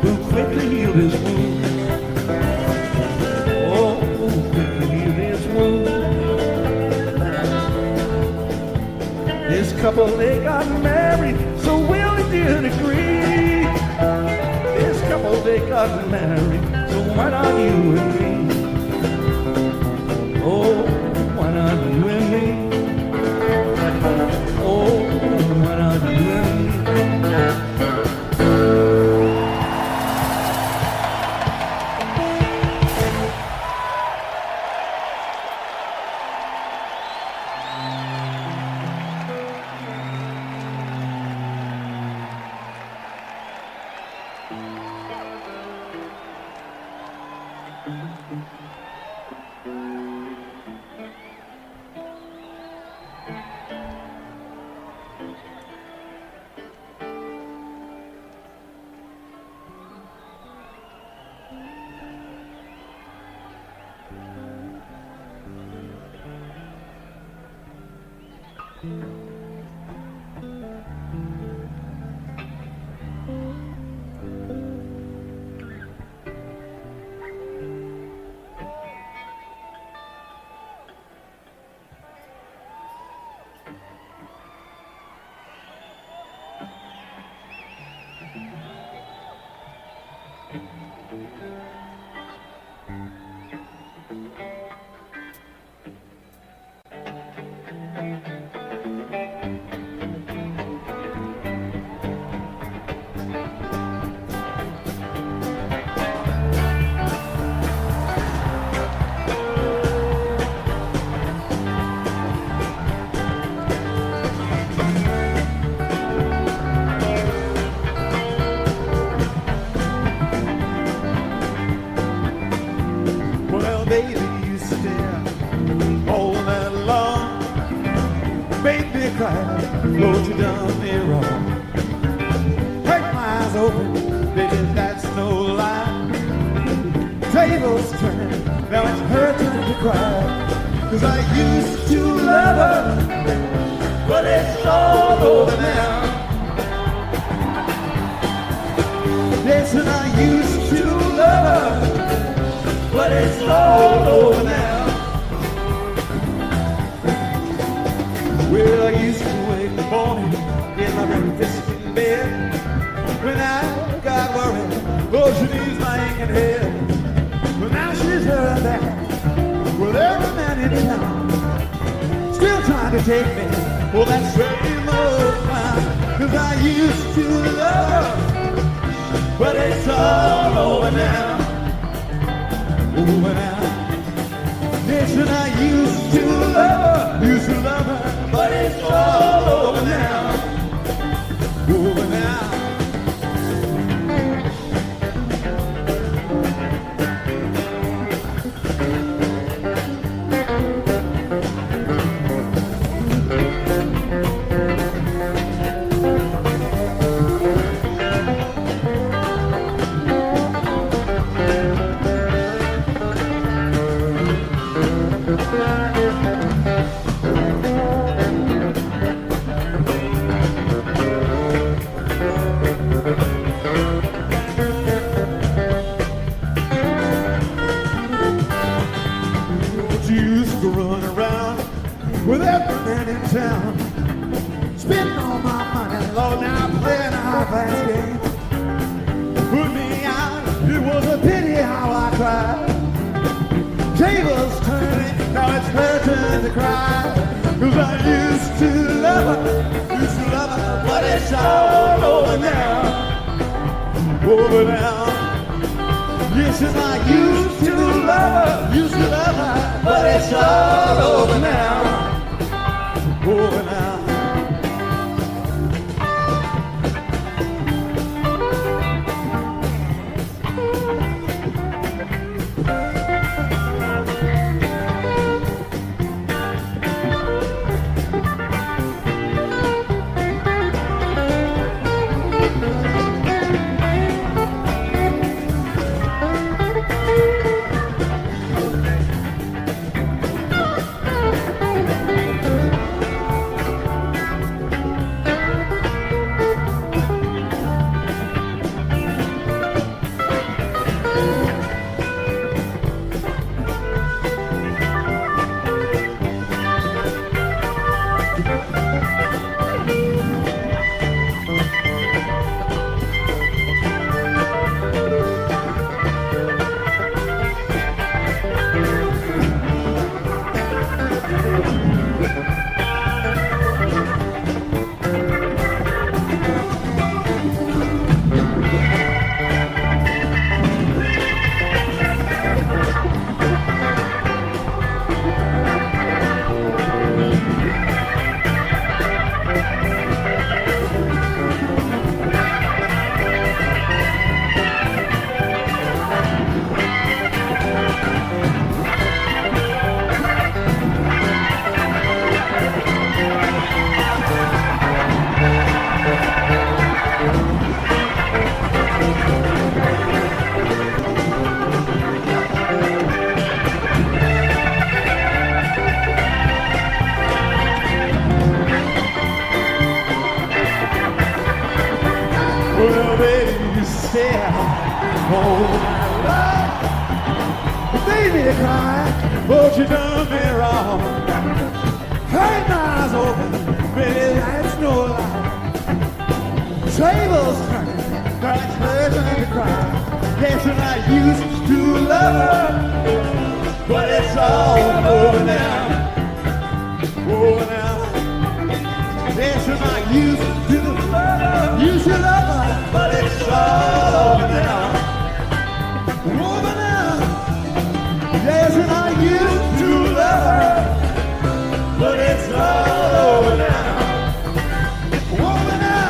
Who quickly healed his wound. Oh, who quickly healed his wound. This couple, they got married, so well they did agree. This couple, they got married, so why not you and me? Oh, why not you and me? Oh, why not you and me? cry. Lord, you done me wrong. Take my eyes open, baby, that's no lie. Tables turn, now it's her turn to cry. 'Cause I used to love her, but it's all over now. Yes, and I used to love her, but it's all over now. Well, I used to wake in the morning in my breakfast in bed. When I got worried, oh, she needs my aching head. But now she's heard that, well, every man in town still trying to take me, well, that same old clown. 'Cause I used to love her, but it's all over now. Over now. Yes, and I used to love her, but it's all over now. Over now. With every man in town, spending all my money, Lord, now I'm playing a high-class game. Put me out, it was a pity how I cried. Tables turning, now it's her turn to cry. 'Cause I used to love her, but it's all over now. Over now. Yes, and I used to love her, but it's all over now. Over now. Well, baby, you stare all night long. You made me cry, but you done me wrong. Hurt my eyes open, baby, that's no lie. Tables turning, that's her turn to cry. Yes, and I used to love her, but it's all over now. Over now. Yes, and I used to love her, but it's all over now. Over now. Yes, and I used to love her, but it's all over now. Over now.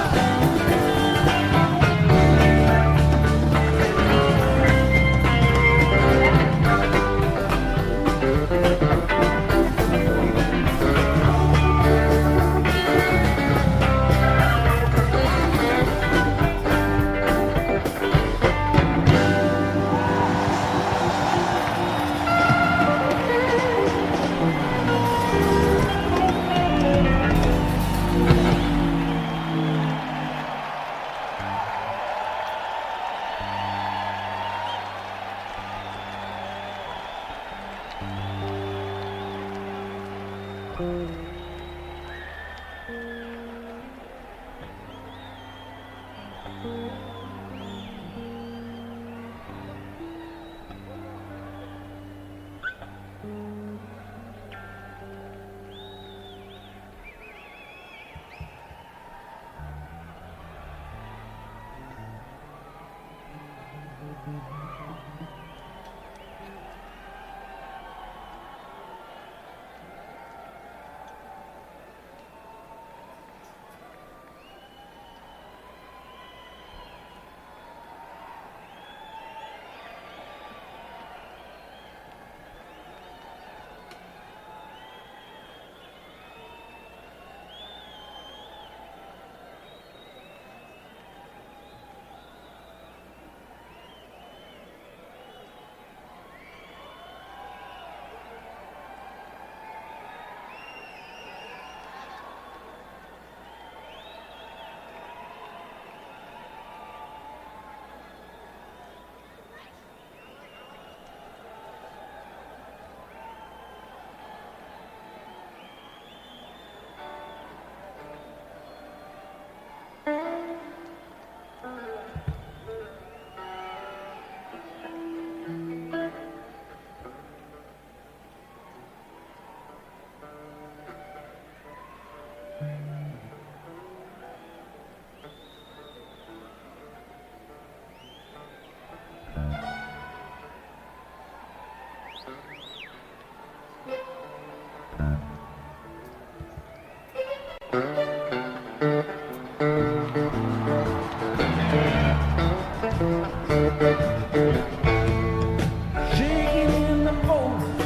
Shaking in the morning,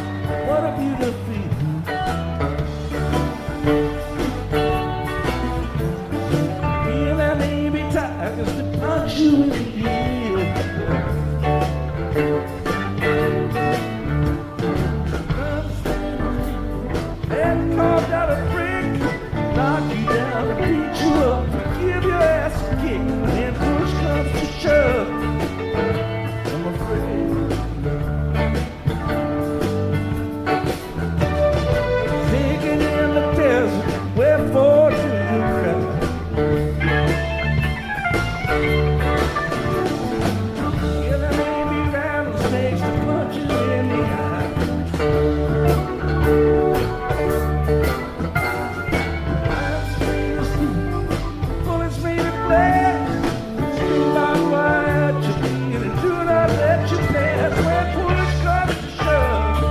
what a beautiful feeling. Me and baby tigers to punch you in the ear. And carved out a brick, knock you down and beat you up, give your ass a kick. When push comes to shove, I'm afraid. Thinking in the desert, wherefore do you cry? Yeah, there may be rattlesnakes to punch you in the eye. I'm free to sleep, bullets made of glass. Scream out why you feel and do not let you pass. When push comes to shove,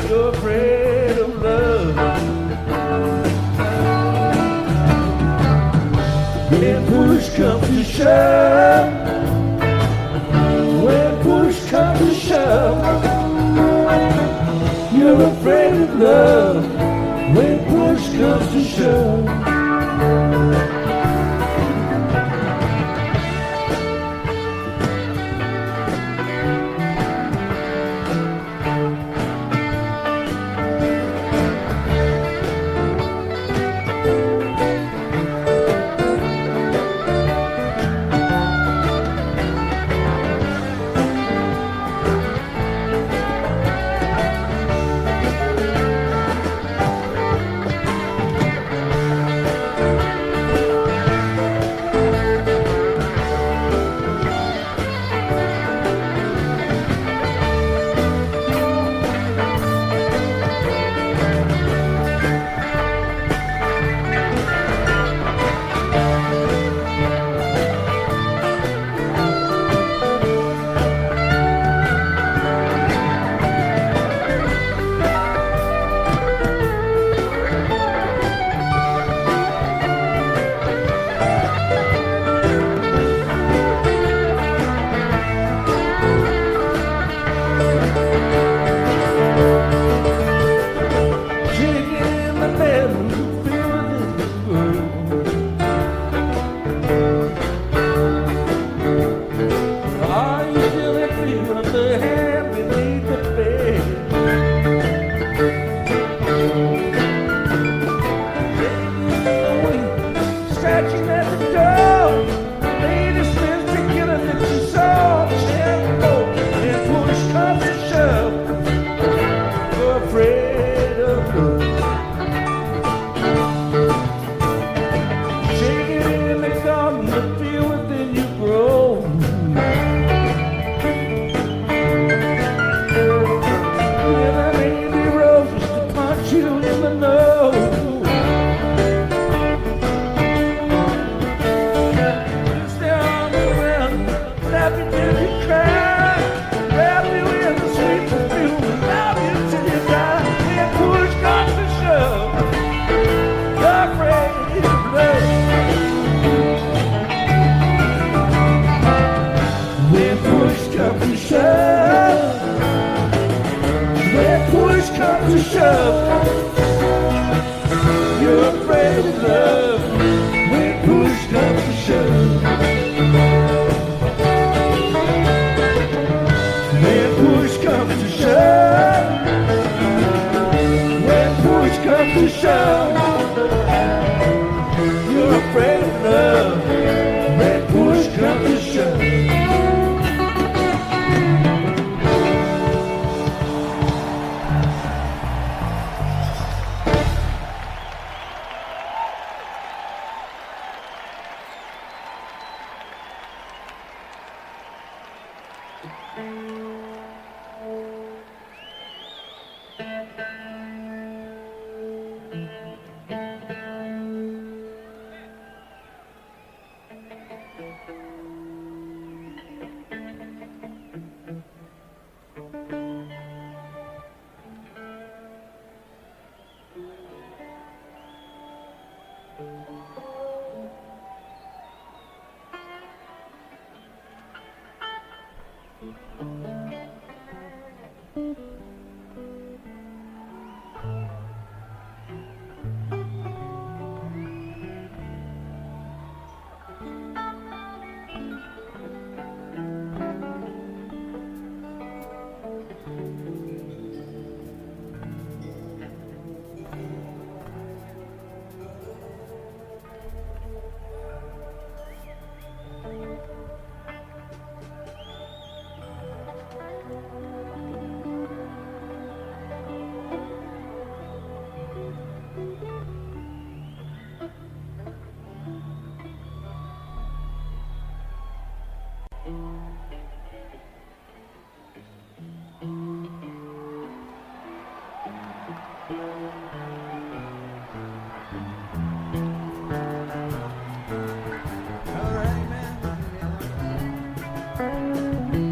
you're afraid of love. When push comes to shove, when push comes to shove, you're afraid of love. When push comes to shove. comes to shove, you're afraid of love. When push comes to shove, when push comes to shove, when push comes to shove, you're afraid of love. When push comes to shove.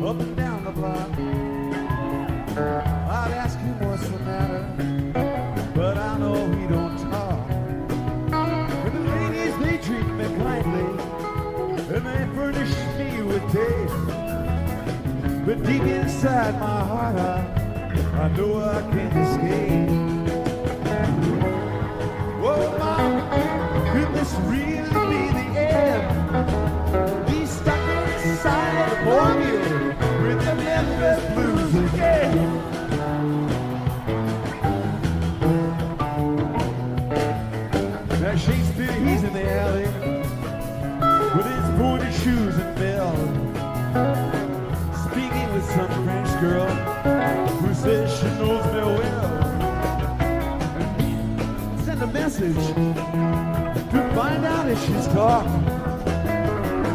Up and down the block, I'd ask him what's the matter, but I know he don't talk. And the ladies, they treat me kindly, and they furnish me with taste. But deep inside my heart, I know I can't escape. Whoa, mama, could this really be the end? Be stuck inside the formula with the Memphis Blues again. Now Shakespeare, he's in the alley with his pointed shoes and belt, speaking with some French girl who says she knows me well. Send a message to find out if she's talking.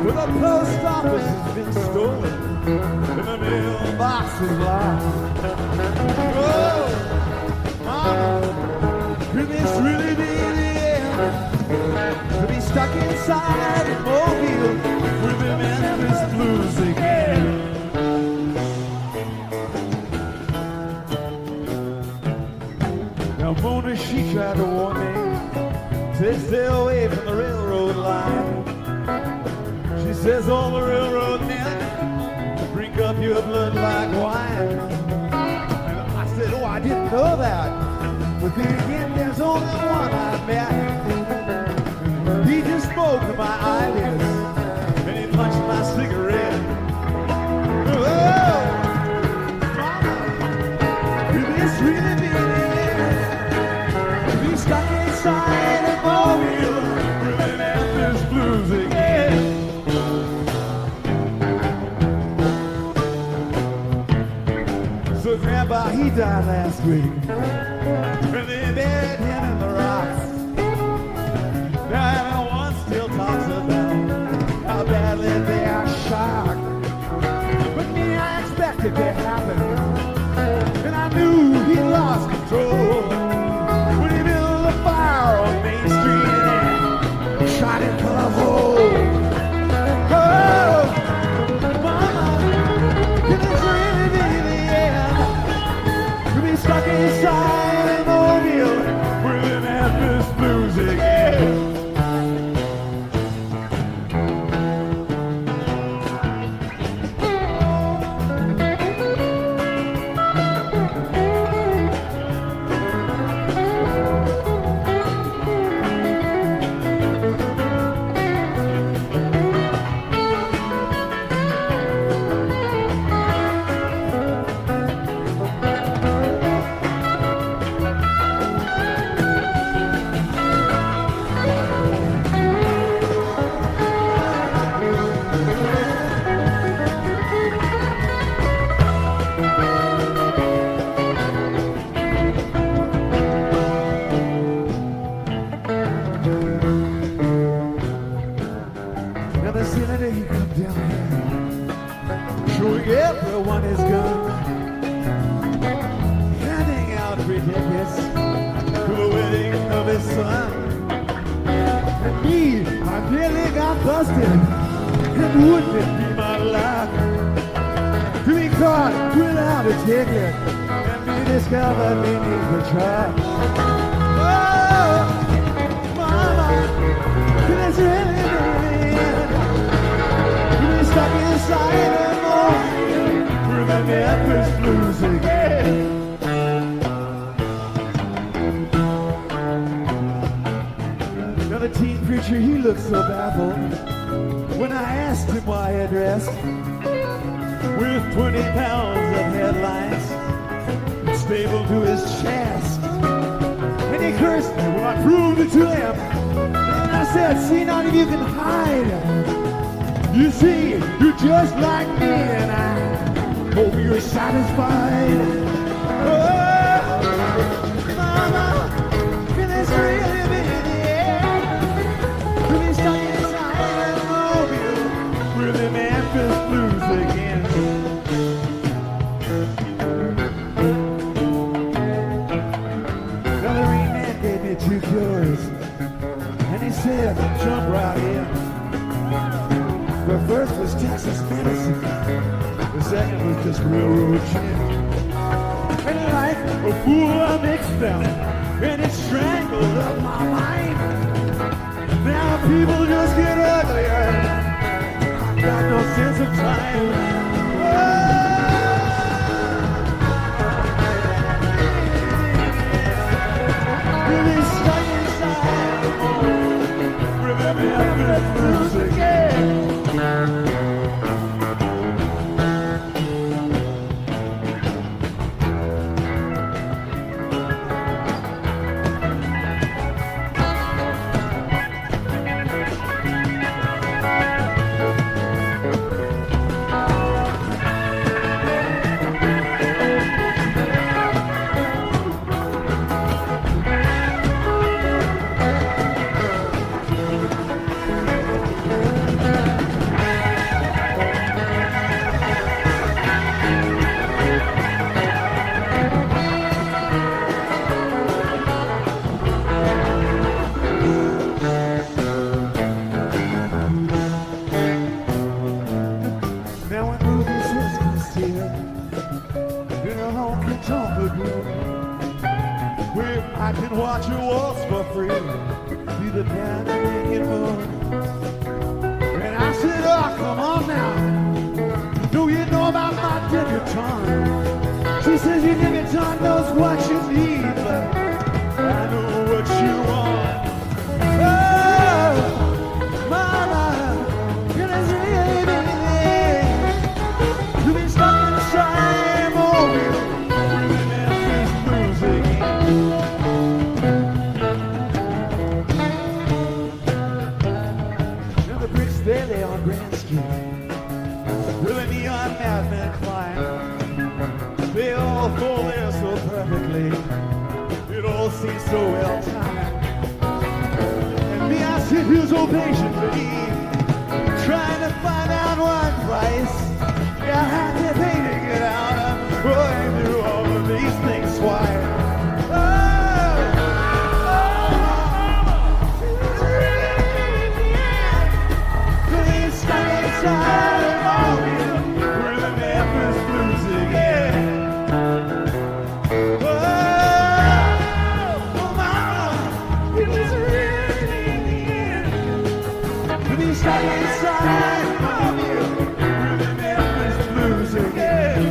Well, the post office has been stolen and the mailbox is locked. Oh, mama, could this really be the end? To be stuck inside a mobile with the Memphis Blues again. Now Mona, she tried to warn me, said stay away from the railroad line. She says all the railroad men drink up your blood like wine. And I said, oh, I didn't know that. But then again, there's only one I met. He just smoked my eyelids and he punched my cigarette. Oh, mama, could this really be the end? To be stuck inside a mobile with the Memphis Blues again. So Grandpa, he died last week, and they buried him in the rocks. Now everyone still talks about how badly they are shocked. But me, I expected it to happen, and I knew he lost control when he built a fire on Main Street and shot it full of holes. Oh, mama, can this really be the end? To be stuck inside a mobile with tickets to the wedding of his son. And me, I nearly got busted. And wouldn't it be my luck to be caught without a ticket and be discovered beneath the truck? Oh, mama, can this really be the end? To be stuck inside and more with the Memphis blues again. Now the teen preacher, he looked so baffled when I asked him why he dressed with 20 pounds of headlines stapled to his chest. And he cursed me when I proved it to him. And I said, see, none of you can hide. You see, you're just like me, and I hope you're satisfied. Oh, mama, can this really be the end? To be stuck inside and mobile with the Memphis blues again. Now the ring man gave me 2 killers, and he said, jump right in. The first was Texas medicine, the second was just railroad gin. And like a fool I mixed them, and it strangled up my mind. Now people just get uglier, I got no sense of time. Really stuck inside, remember the blues again. I can watch you waltz for free, see the Panamanian moon. And I said, oh, come on now, do you know about my debutante? She says your debutante knows what you need, but I know what you want. Oh, mama, can this really be there? You've been stuck inside mobile with the Memphis blues again. There they on Grand Street, with a neon madman climb. They all fall there so perfectly, it all seems so well timed. And me, I sit here so patiently, trying to find out what price you have to pay to get out. I'm going through all of these things twice. Inside of you, with the Memphis blues again.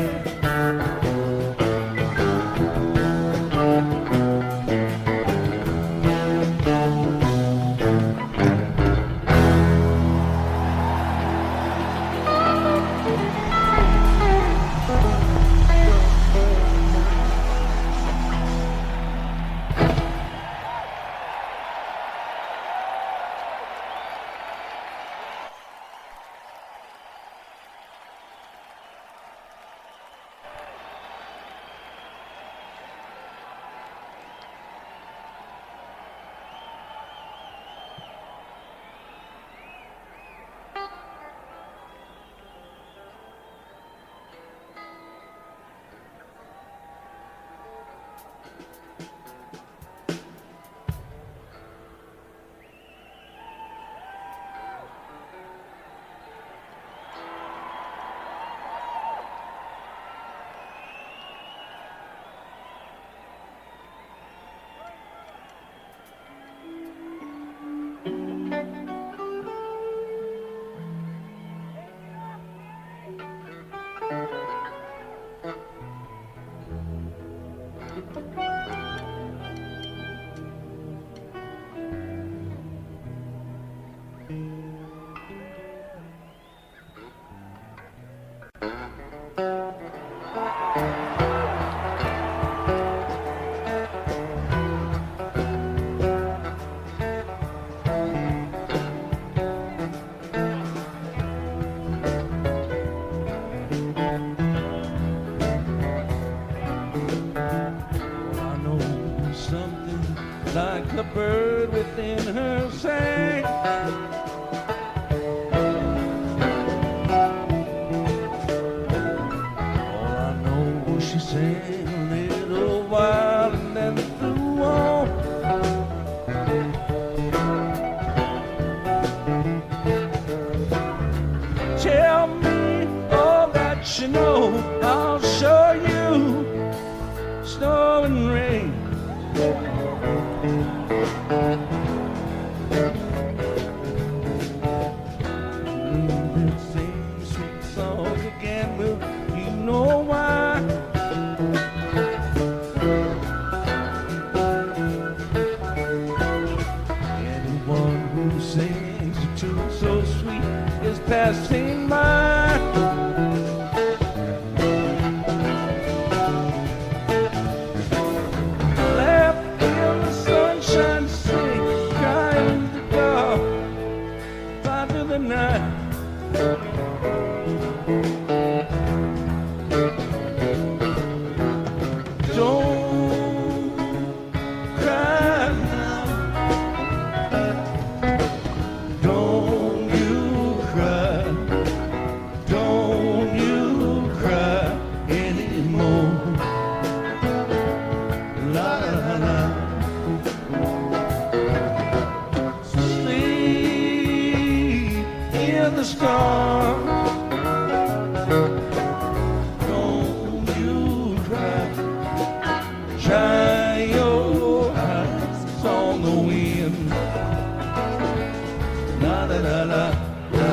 like a bird within her sang. All I know, she sang a little while and then flew on. Tell me all that you know, I'll show you snow and rain. Sing sweet song again, will you know why? Anyone who sings a tune so sweet is passing by. Left in the sunshine, sing, cry in the dark, fly through the night. Don't cry now. Don't you cry. Don't you cry anymore. La la la. Sleep in the storm. Don't you cry. Dry your eyes on the wind. La la la la la.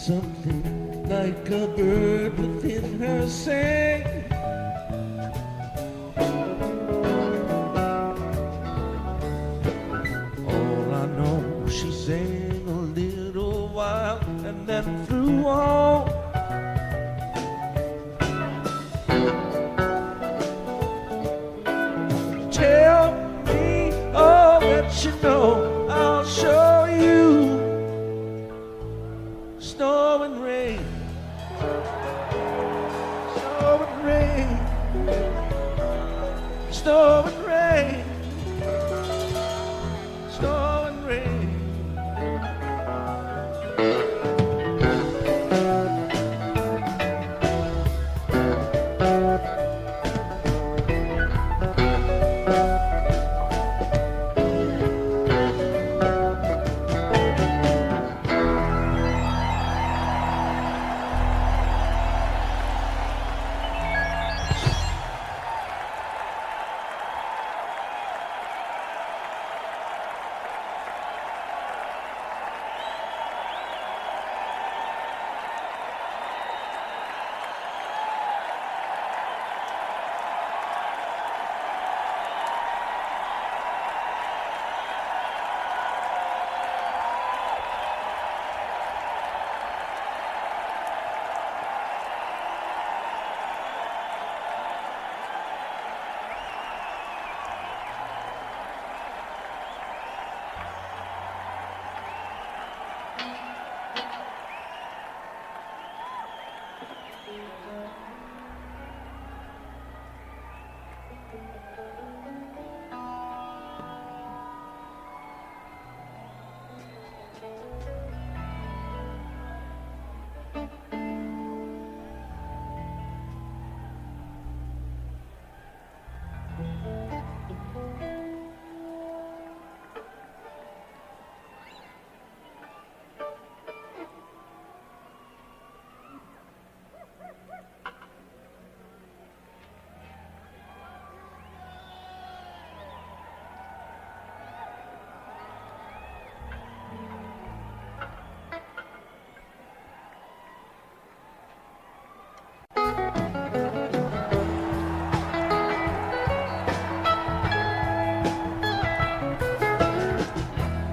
Something like a bird within her sing. All I know, she sang a little while and then flew on. you know I'll show you snow and rain, snow and rain, snow and rain, snow and rain.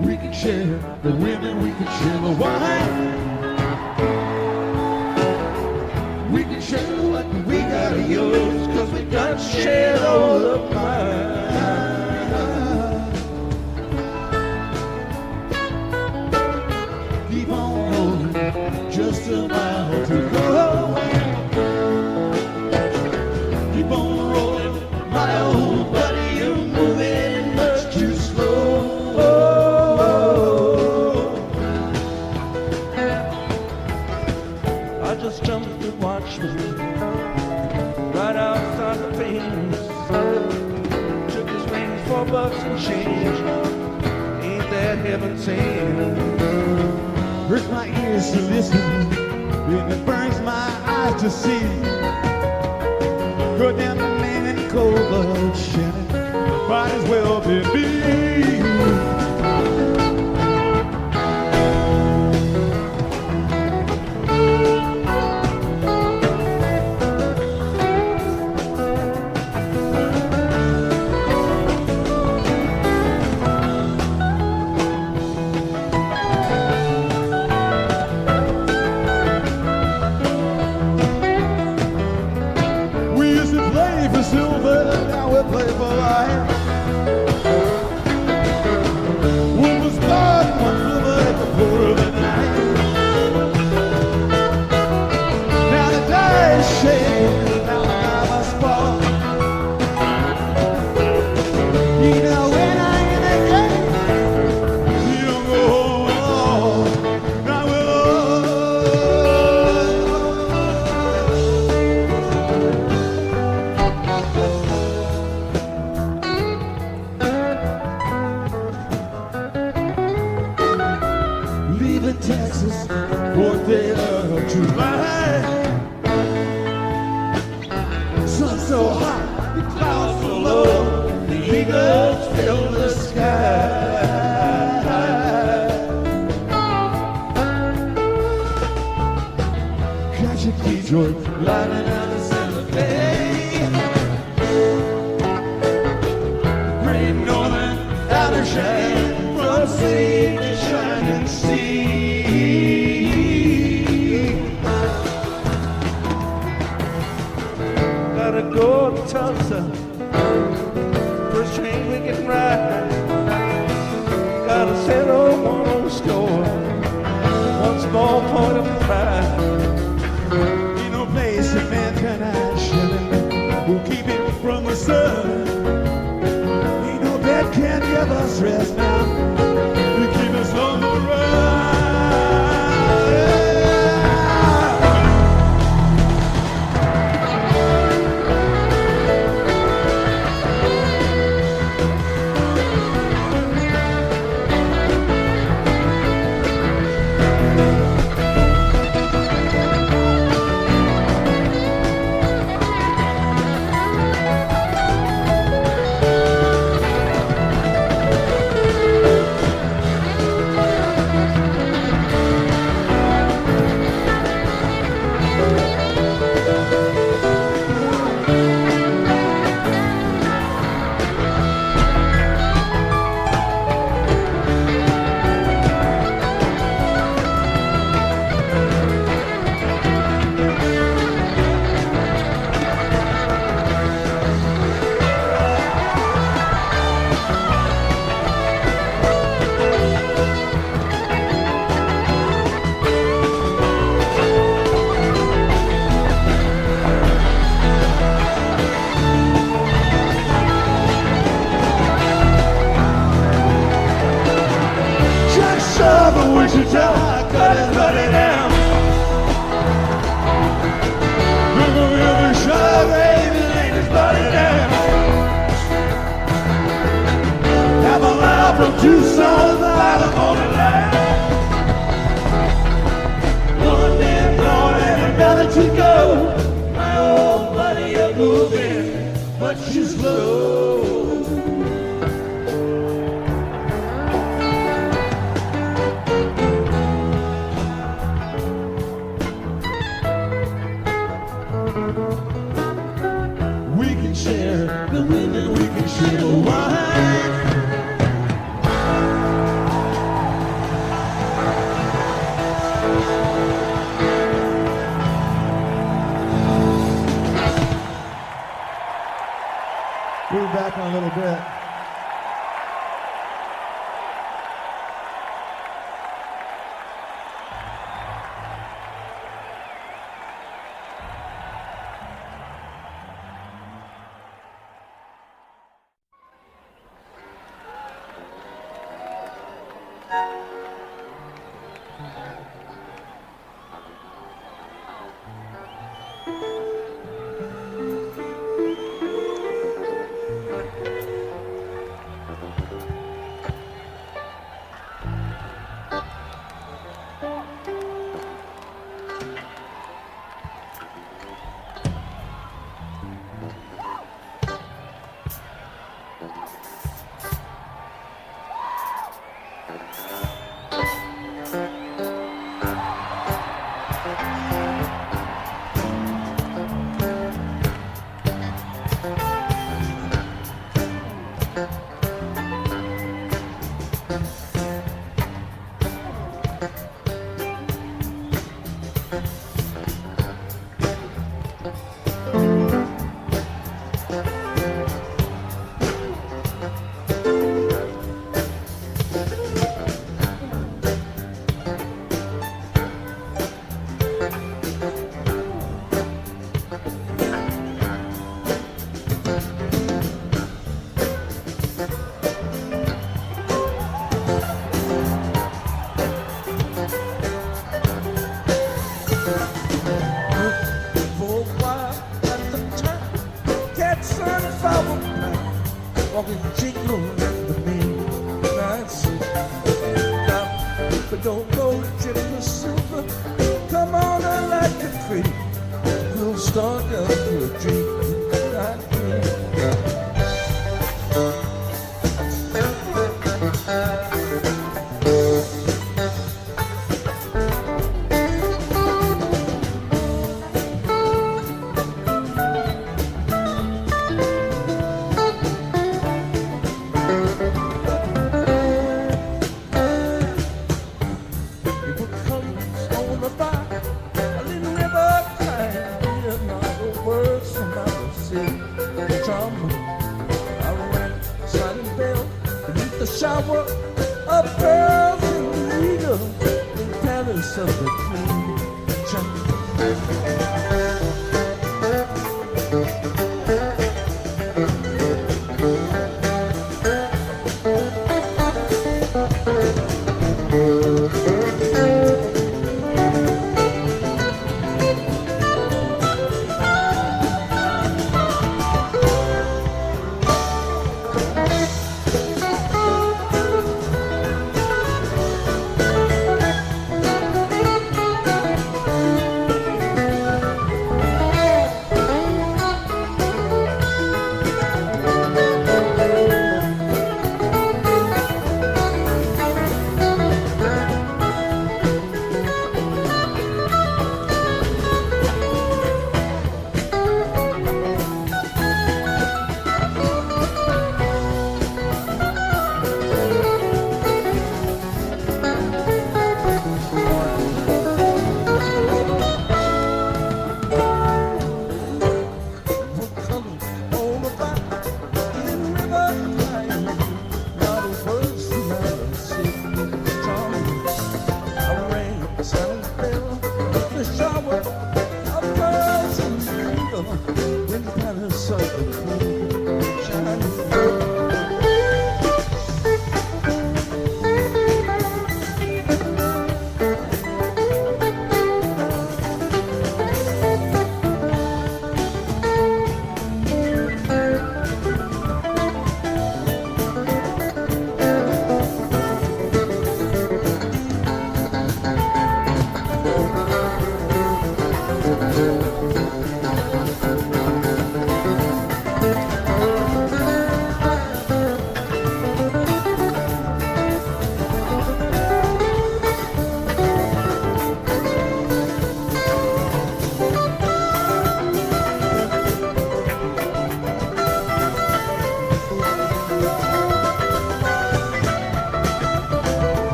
We can share the women, we can share the wine. We can share what we got of yours, cause we done shared all of mine. Keep on rolling, just a mile to go. Keep on rolling, my old buddy, you're moving much too slow. I just jumped to watch me right outside the fence. Took his rings for bucks and change. Ain't that heaven sent? Hurts my ears to listen, and it burns my eyes to see. Go down the man and cold blood Shannon, might as well be me. Silver, now we play for life. One was blood, one silver at the pour of the night. Now the die is shade, now I must fall. You know when I am again, you don't go home at all. Now we'll Texas, 4th day of July. Sun so hot, the clouds so low, the eagles fill the sky. Catch a Detroit, lighting out the Santa Fe. Great Northern outer shine from sea to shining sea. Gotta go to Tulsa, first train we can ride. stress now. You keep us on the run. Cut his body down. Look over the shot, baby, laid his body down. Have a laugh from Tucson, light on the line. One damn Lord, and another to go. My old buddy, you're moving, but you're slow. The women, we can share the wine. We'll be back in a little bit. Don't go to chip the silver. Come on, I like the creek. We'll start up to a drink. Shower of pearls in the eagle, the palace of the queen.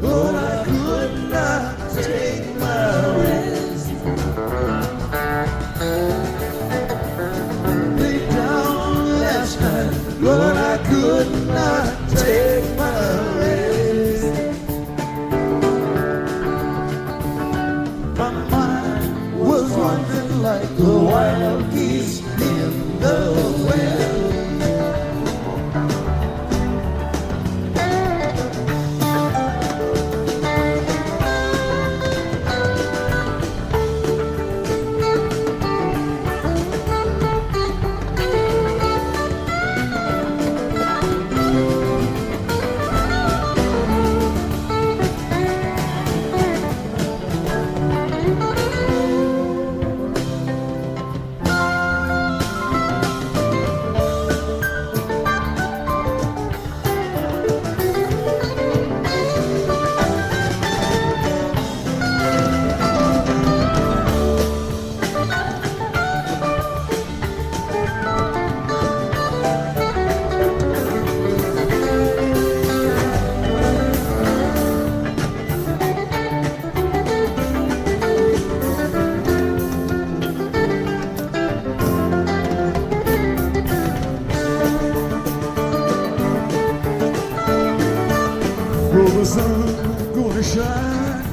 but I could not take my rest. Lay down last night, but I could not take my rest. My mind was wandering like the wild geese in the west. The sun gonna shine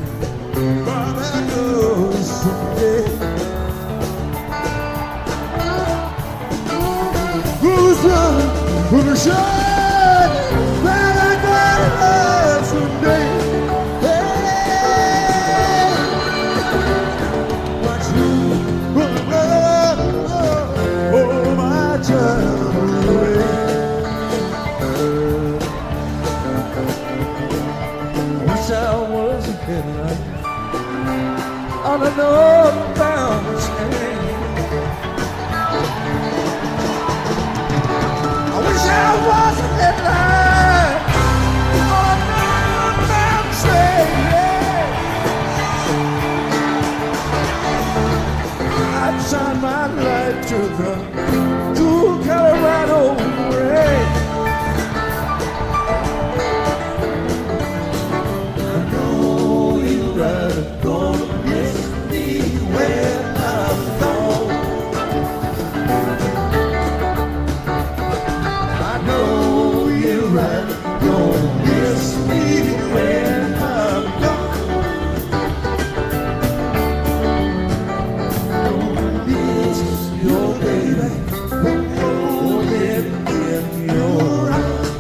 by that door someday. The sun gonna shine by that door someday. Hey, watch you run oh my child away. I was a headlight on a northbound train. I wish I was a headlight on a northbound train. I'd shine my light to Colorado rain. Gonna miss me when I'm gone. I know you're right. Gonna miss me when I'm gone. Gonna miss your baby, rolling in your eyes.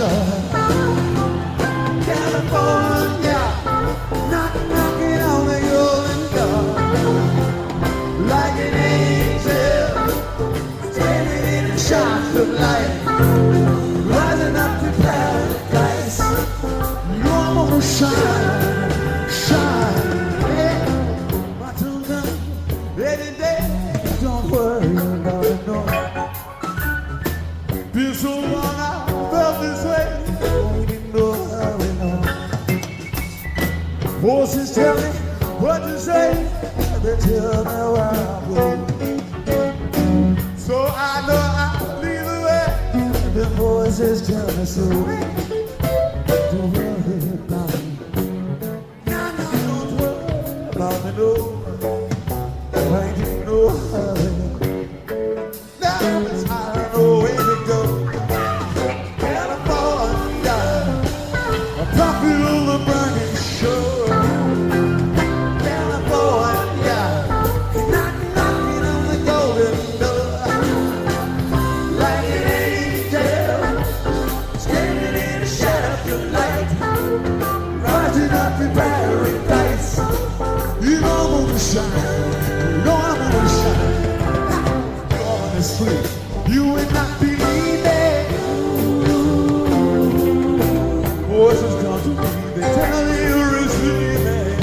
shine. California, knocking on the golden door, like an angel, standing in the shots of light, rising up to paradise. You're gonna shine, shine, yeah. My two guns, every day. Don't worry about it, no. Been so long I felt this way. Don't even know how we know. Voices tell me what to say. They tell me where I'm going. So I know I'll lead the way. The voices tell me so. Don't worry about me. No, don't worry about me, no. I ain't in no hurry. Now it's I don't know where to go. California, a prophet on the burning shore. California, knocking on the golden door, like an angel, standing in the shadow of light, rising up in paradise. You know I'm gonna shine. You know I'm gonna shine. You're on the street. You will not believe it. Voices come to me. They tell me you're receiving.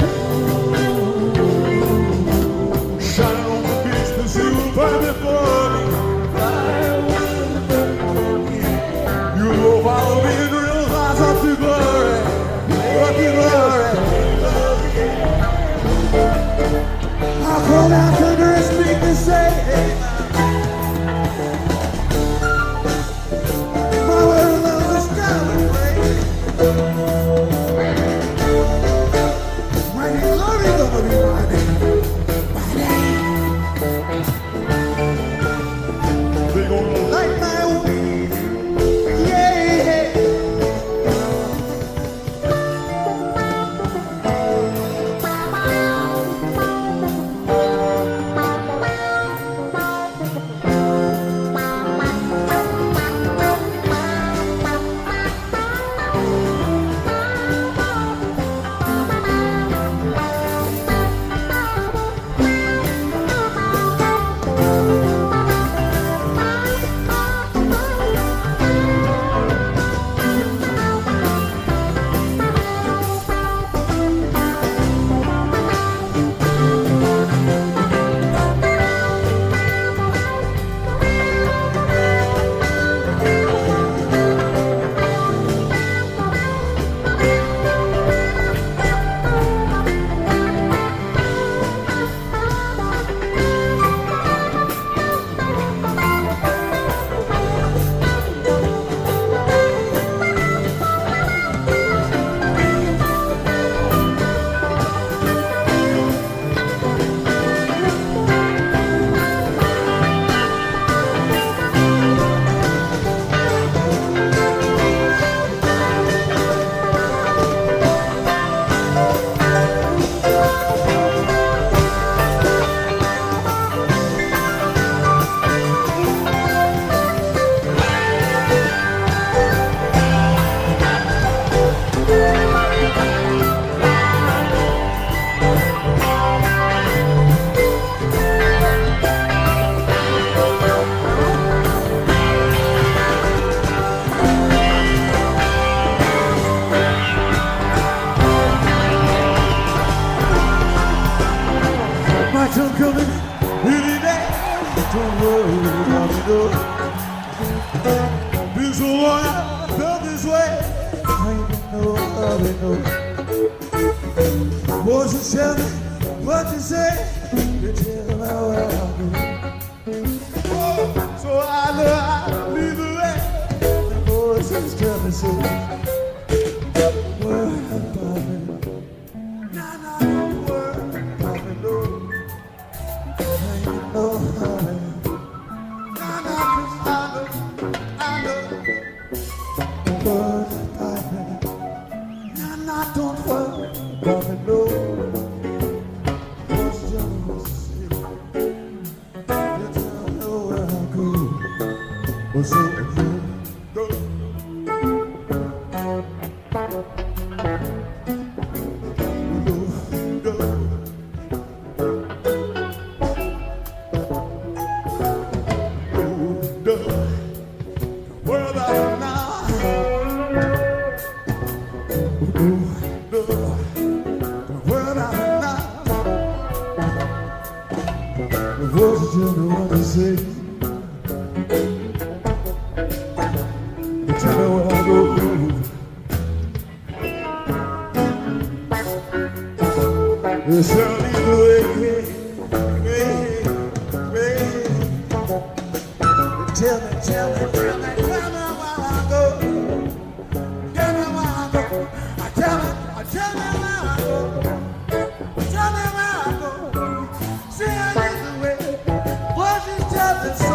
Shining on the beach, the sea will burn before me. You will follow me in real lies up to glory. Up to glory. I'll call out thunder and speak and say, my word of the sky will rain. Raining glory gonna be my name. They gonna light my way. Yeah. What I know, what you know to say? Tell me where I go. It's only the way. Tell me where I go. Tell me where I go. Tell me where I go. Tell me where I go. See, I need the way. What you tell me so.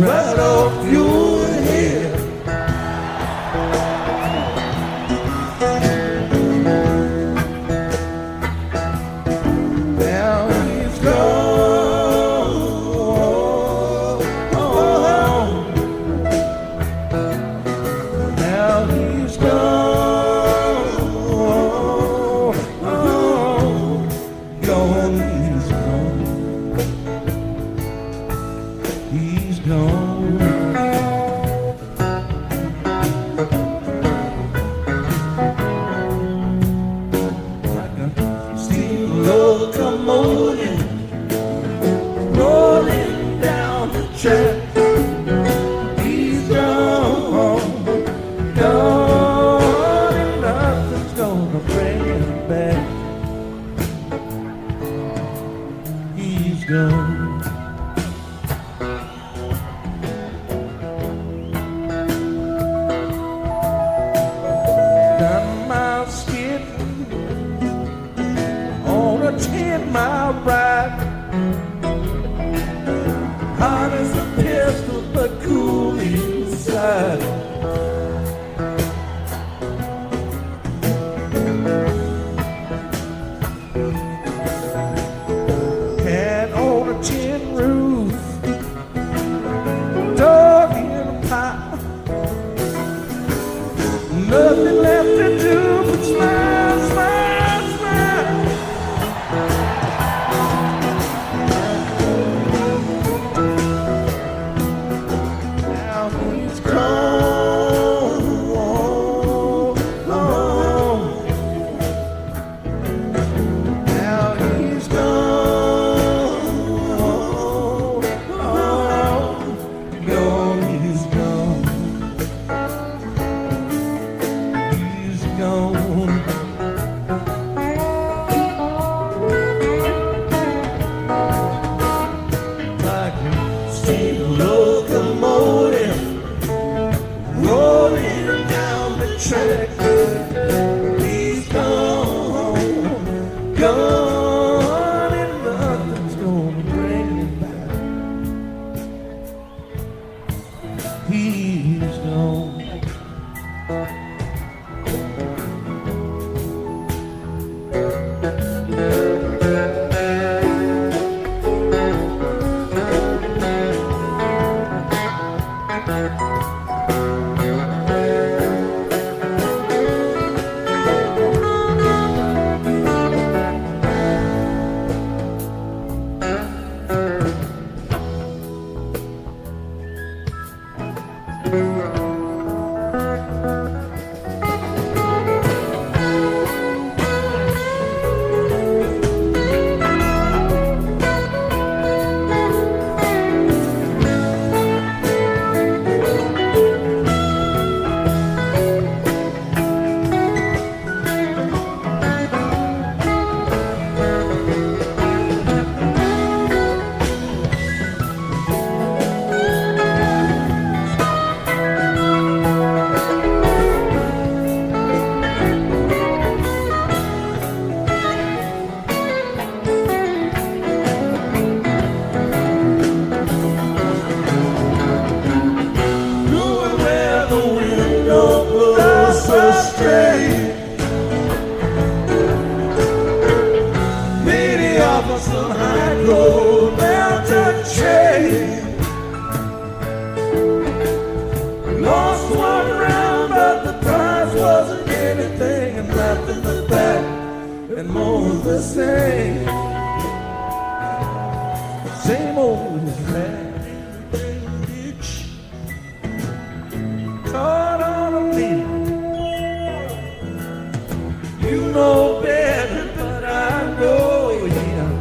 right off your head. Now he's gone. Now he's gone. Gone, he's gone. He's gone. Like a steam locomotive rolling down the track. He's gone, gone, and nothing's gonna bring him back. He's gone. On a 10-mile ride, hot as a pistol, but cool inside. Had on a tin roof, dog in a pile, nothing left to do but smile, smile, smile. Now he's gone. Now he's gone. Gone, he's gone. He's gone. Like a steam locomotive rolling down the track. He's gone, gone, and nothing's gonna bring him back. He's gone. Doing where the wind don't blow so straight. Many of us on high road mountain train. Lost one round, but the prize wasn't anything, and nothing but that, and more of the same. Same old man. Caught on a lead. You know better, but I know, yeah.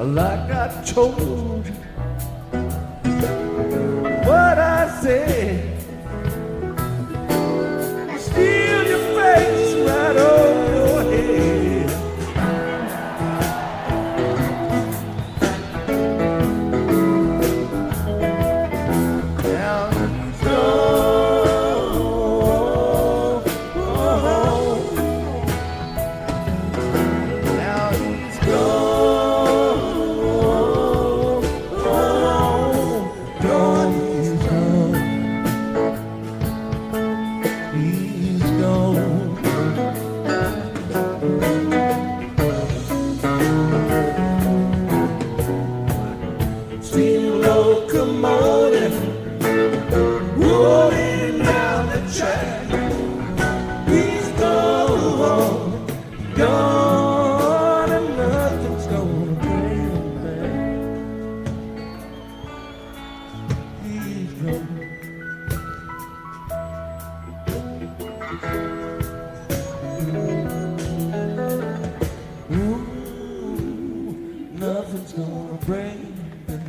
Like I told you what I said. Steal your face right over your head. Now he's gone. Nothing's gonna bring back.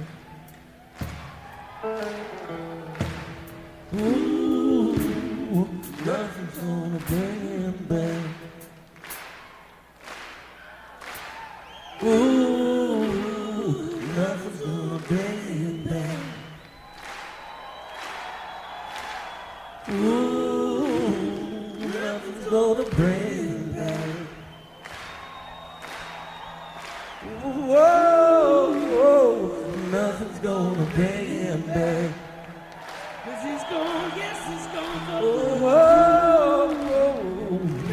Ooh, nothing's gonna bring him back. Ooh, nothing's gonna bring him back. Ooh, nothing's gonna bring him back. Whoa, whoa, nothing's gonna bring him back. 'Cause he's gone, yes, he's gone. Whoa, whoa,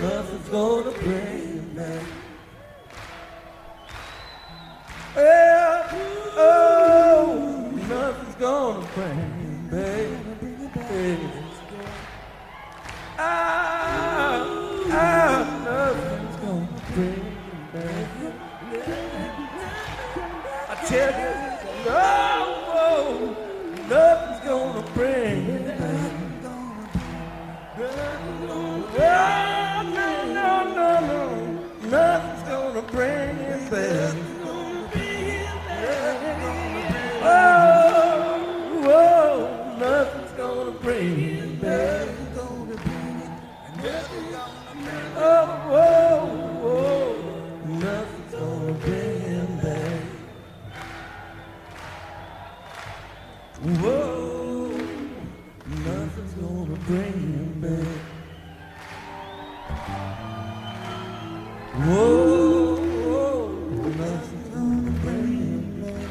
nothing's gonna bring him back. Yeah, oh, nothing's gonna bring him back. Nothing's gonna bring him back. I tell you, no, nothing's gonna bring him back. No, nothing's gonna bring him back. Oh, nothing's gonna bring him back. Oh, nothing's gonna bring him back. Whoa, nothing's gonna bring him back. Whoa, nothing's gonna bring him back.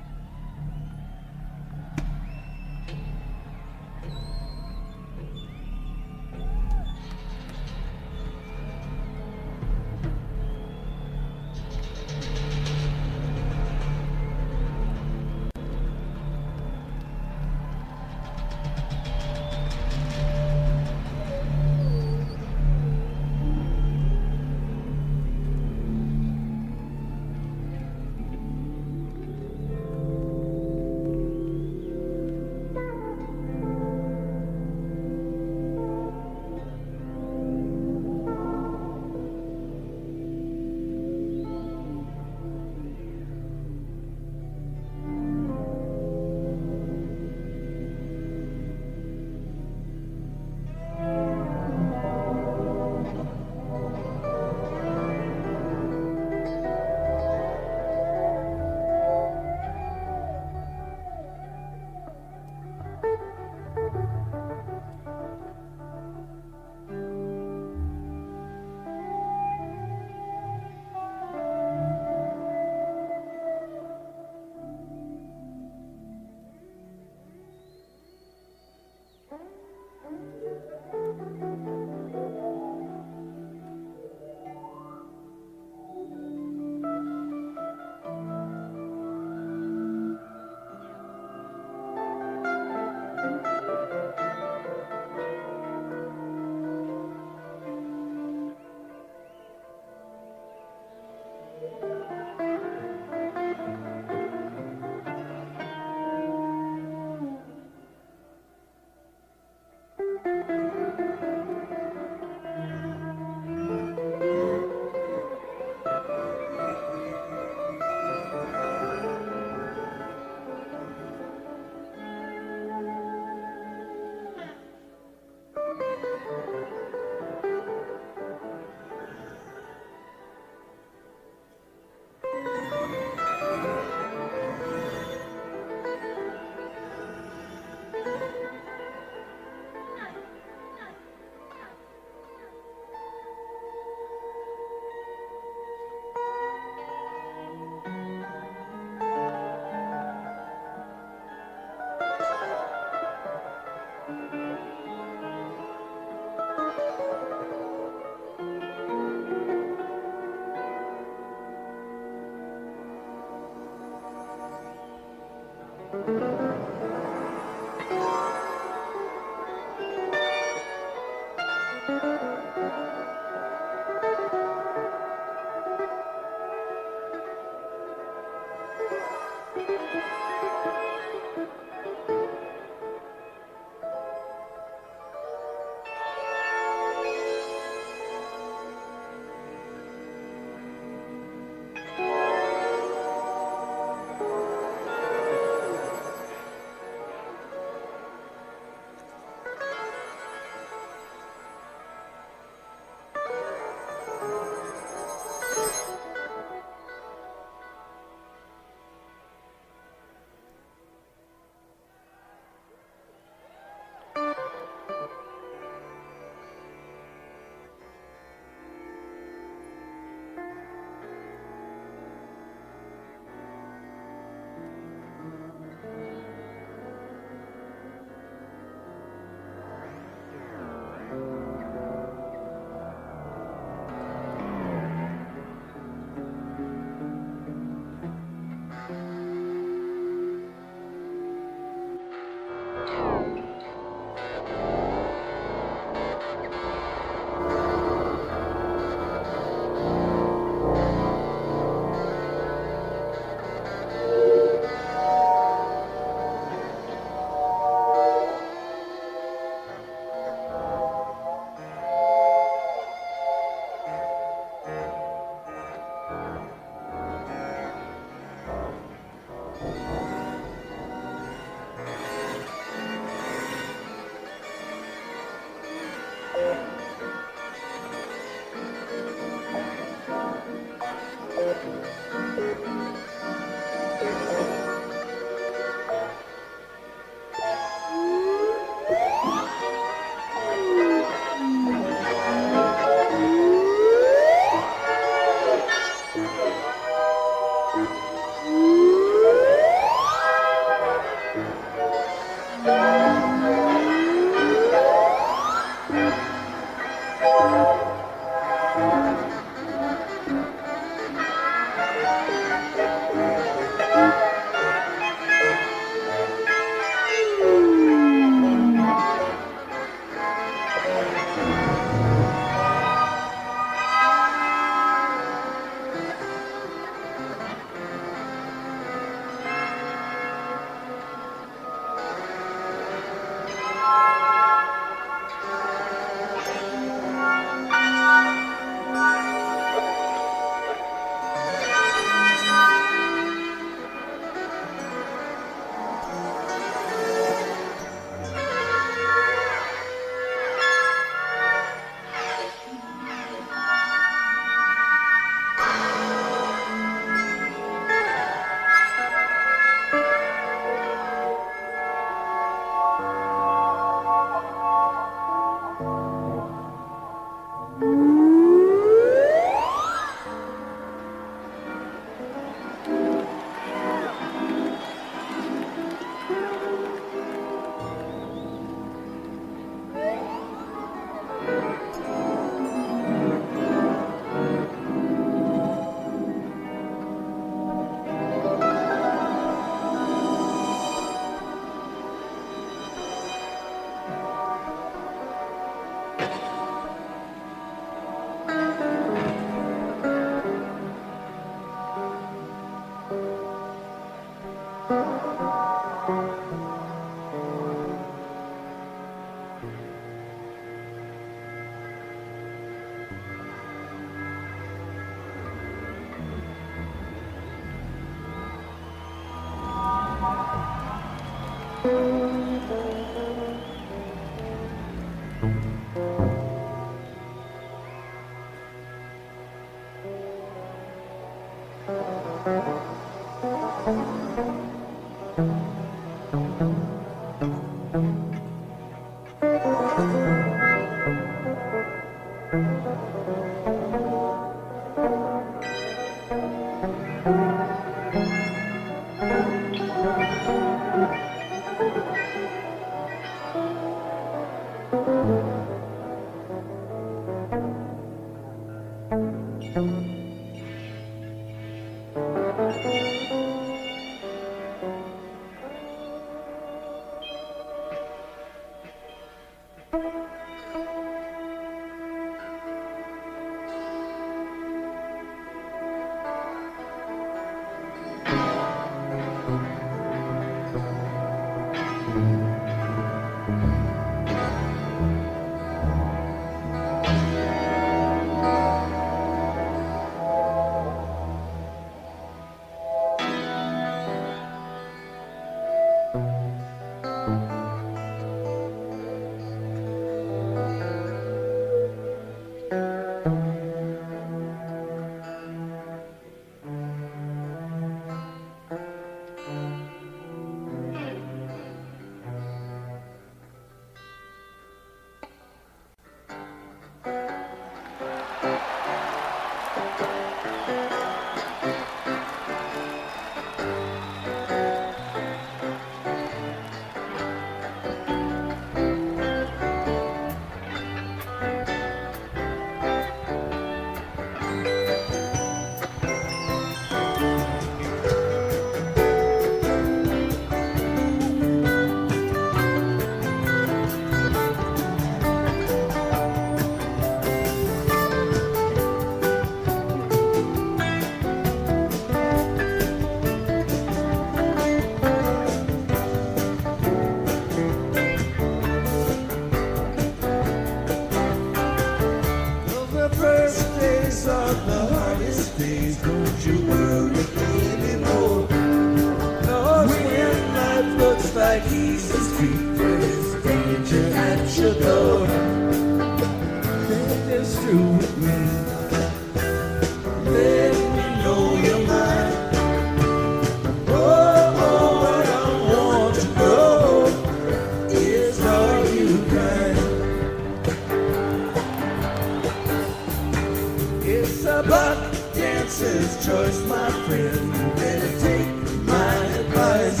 choice, my friend. You better take my advice.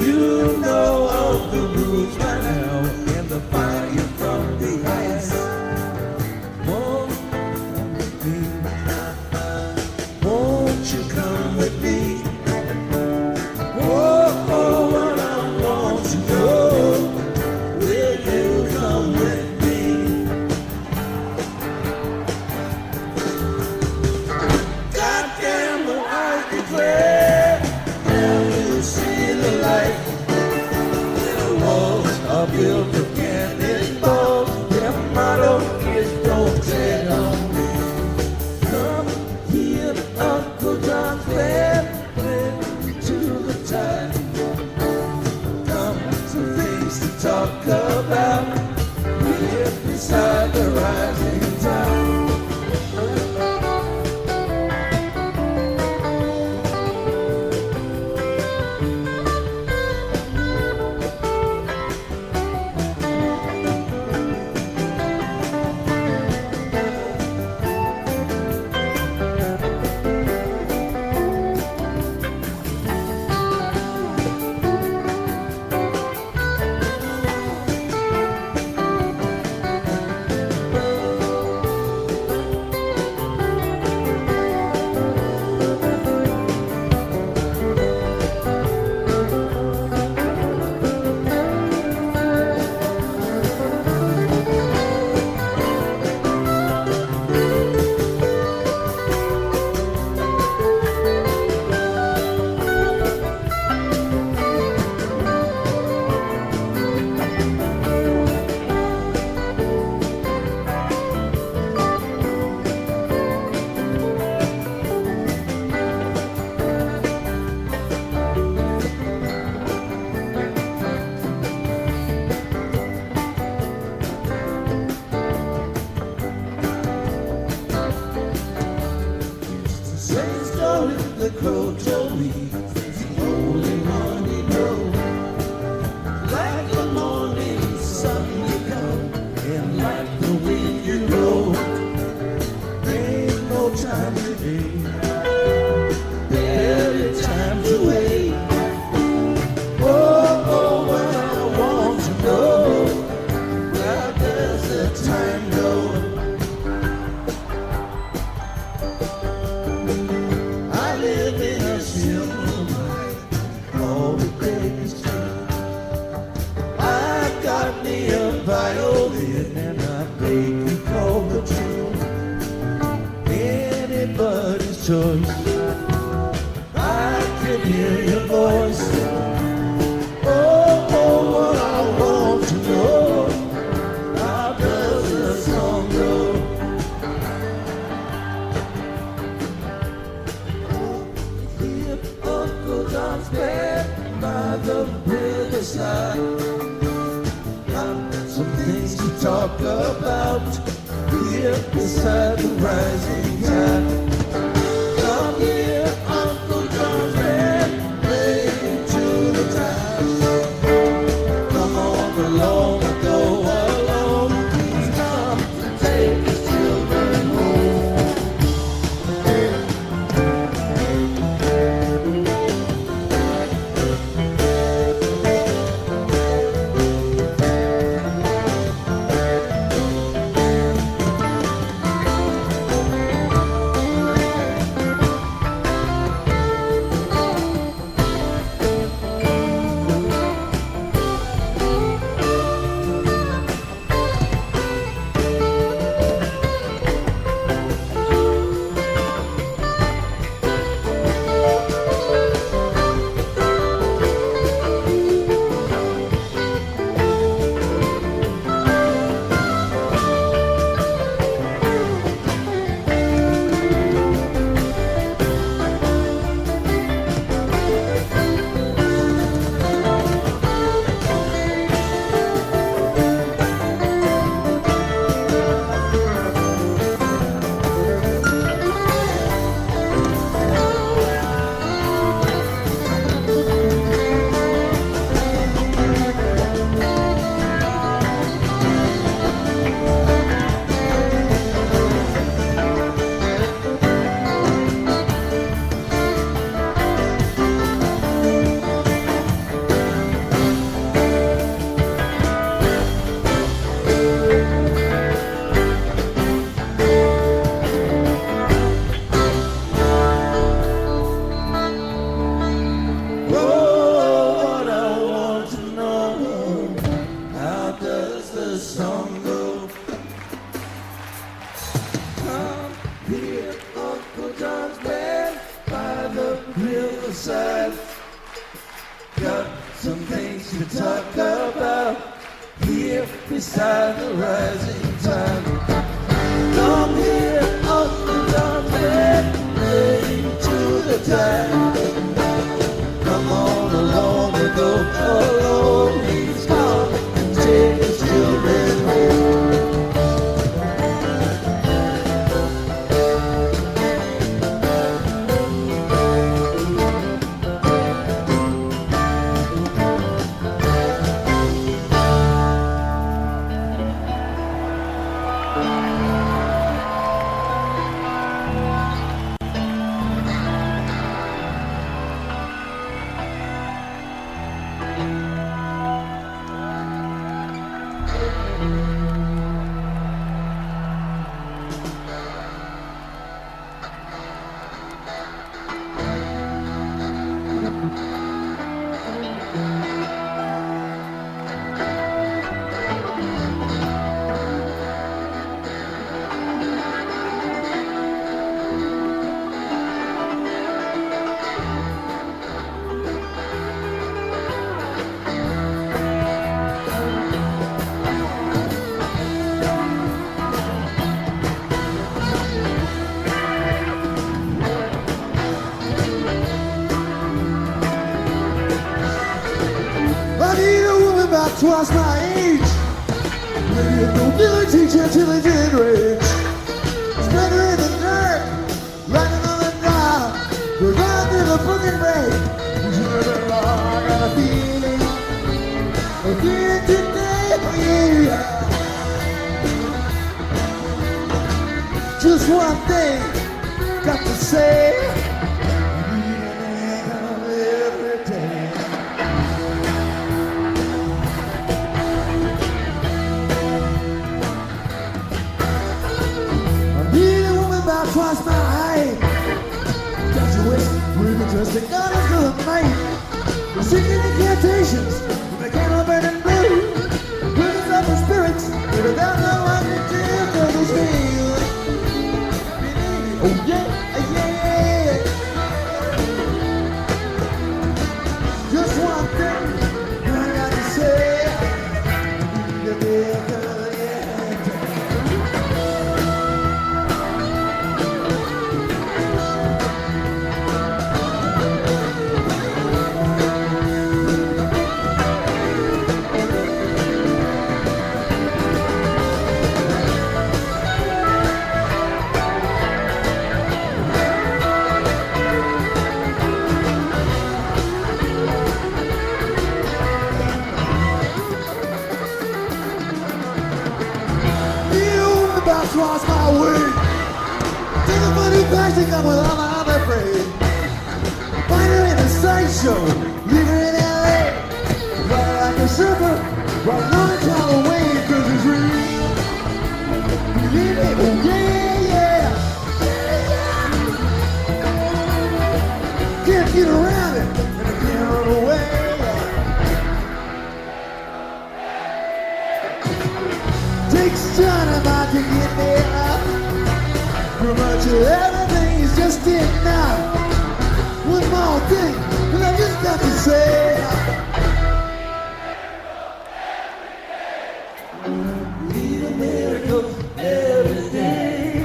You know all the rules by now, and the fire from the ice. Won't you come with me? Oh, what I want to know, will you come with me? Goddamn, but I declare, now you see the light. The walls are built of cannonballs. Their motto is don't tread on me. Come here, Uncle John's band, to the time. Come, some things to talk about. We're beside the rising tide. Same story the crow told me. He's the only one he knows. Like the morning sun you come, and like the wind you blow. Ain't no time today, barely time to wait. Oh, what I want to know, where does the time go? I live in a simple mind, all the days change. I've got me a violin and I play you call the tune. Anybody's choice, I can hear your voice. Oh, what I want to know, how does the song go? Here, Uncle John's bed by the riverside. Got some things to talk about here beside the rising tide. Come here, Uncle John's bed, play to the time. Come on along, go alone. He's come to take his children home. inside. Got some things to talk about here beside the rising tide. Come here up and down to the tide. Come on along and go along. He's come and take his children home. Twice my age, maybe a nobility till it did rage. Spread her in the dirt, riding on the knob, we're going through the broken break. I got a feeling today for you. Just one thing, got to say. Twice my height. Got you wasted, really just a gun into the night. We're singing incantations, they can't all burn and blue. Bringing up the spirits, but without no one to do, cause it's real. Oh yeah, yeah. Just one thing, I got to say. Cross my way. Take the money back to come with all my other afraid. Find her in a sideshow, leave her in LA. Ride like a surfer, ride on and call away, cause it's real. Believe it, oh yeah. Can't get around it, and I can't run away. Takes dynamite to get me up. Pretty much everything is just enough. One more thing, but I just got to say. Need a miracle every day.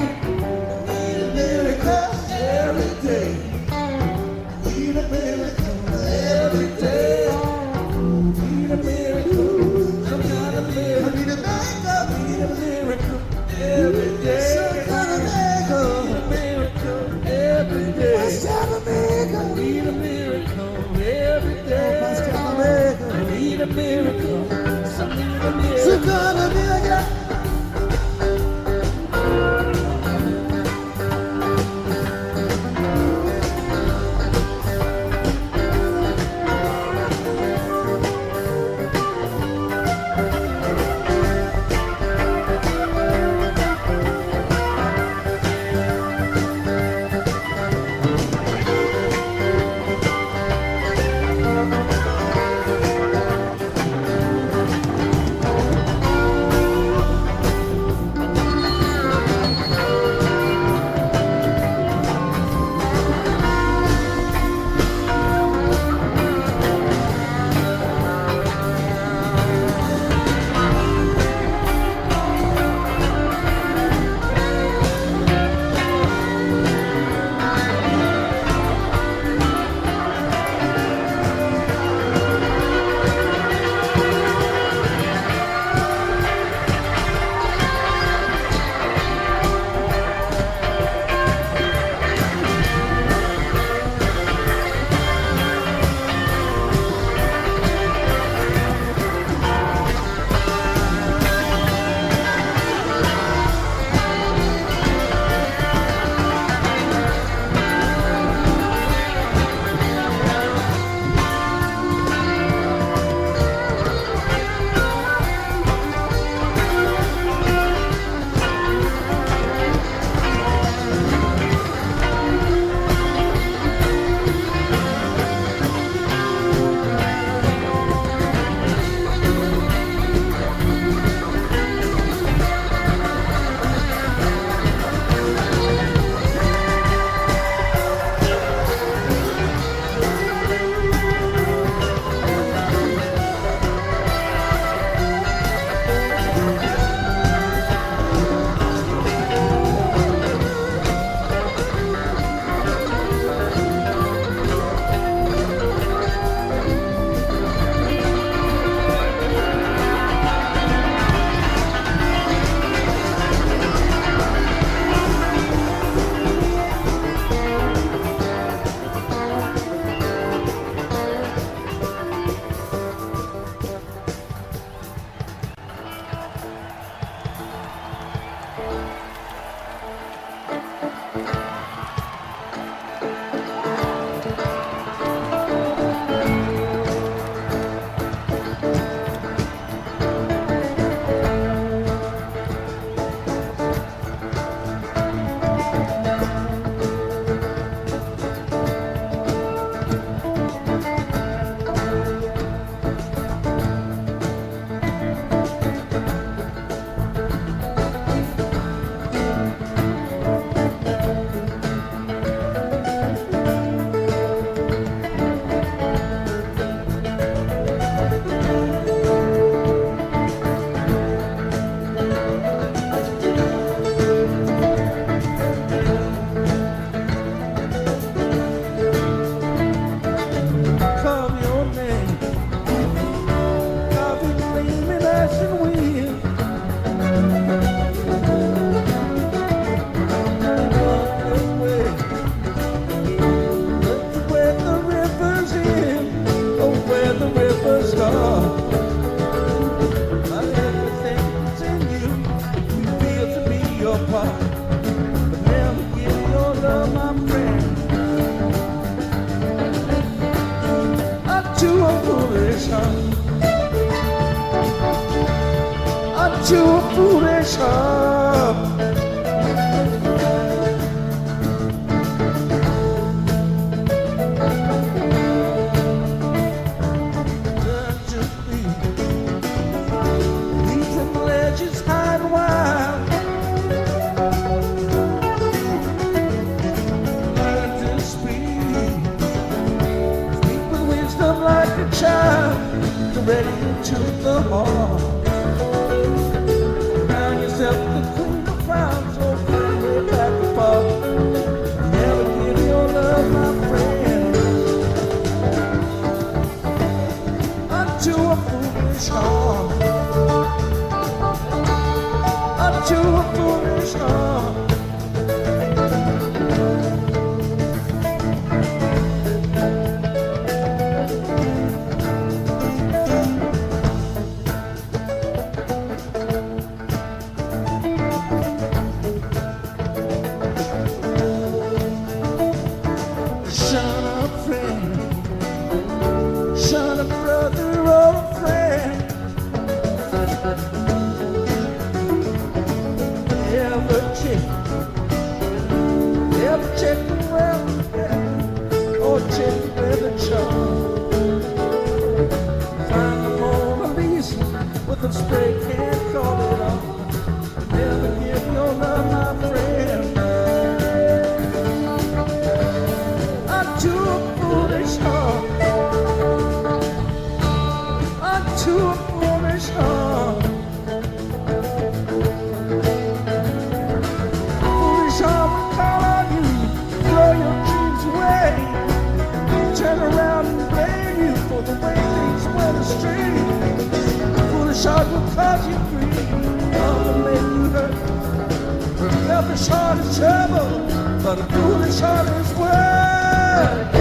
Need a miracle every day. Need a miracle every day. Need a miracle, some kind of miracle. I need a miracle. Need a miracle every day. Some kind of miracle. Need a miracle every day. Must have a miracle. Need a miracle every day. Must have a miracle. I need a miracle. Some kind of miracle. Some kind of miracle. unto a foolish heart. Learn to be, leave them ledges high and wide. Learn to speak with wisdom like a child, ready to the heart. Crown yourself the queen of crowns, so bring way back and forth. Never give your love, my friend, unto a foolish heart. Unto a foolish heart. Spray can't call it off. Never give your love, my friend, unto a foolish heart. Unto a foolish heart. Foolish heart will call on you, throw your dreams away, turn around and blame you for the way things went astray. Foolish heart will cause you free, love will make you hurt. Selfish heart is trouble, but a foolish heart is worth.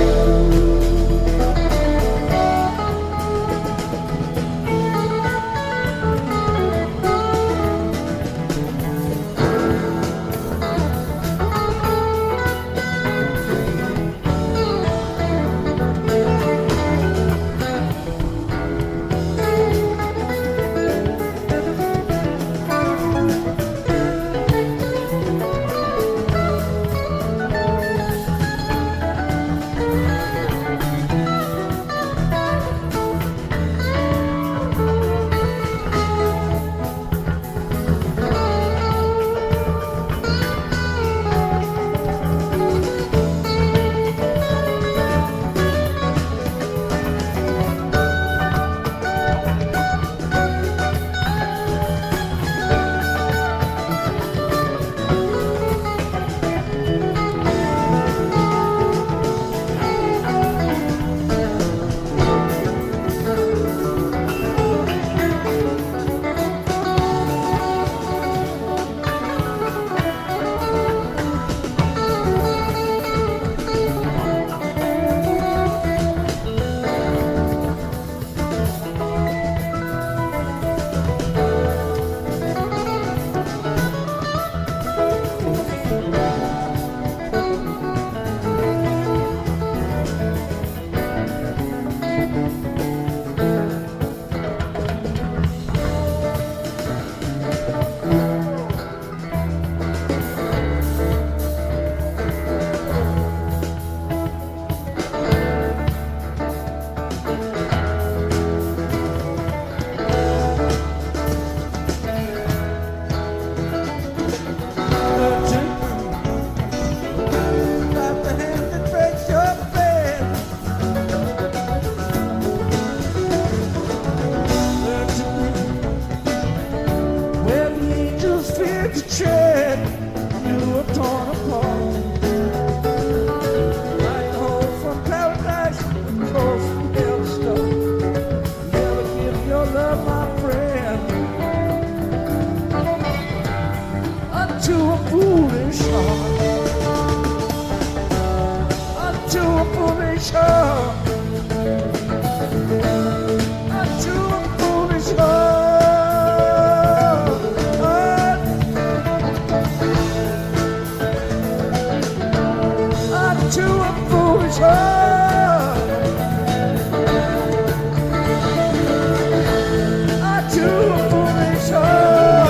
to a foolish heart.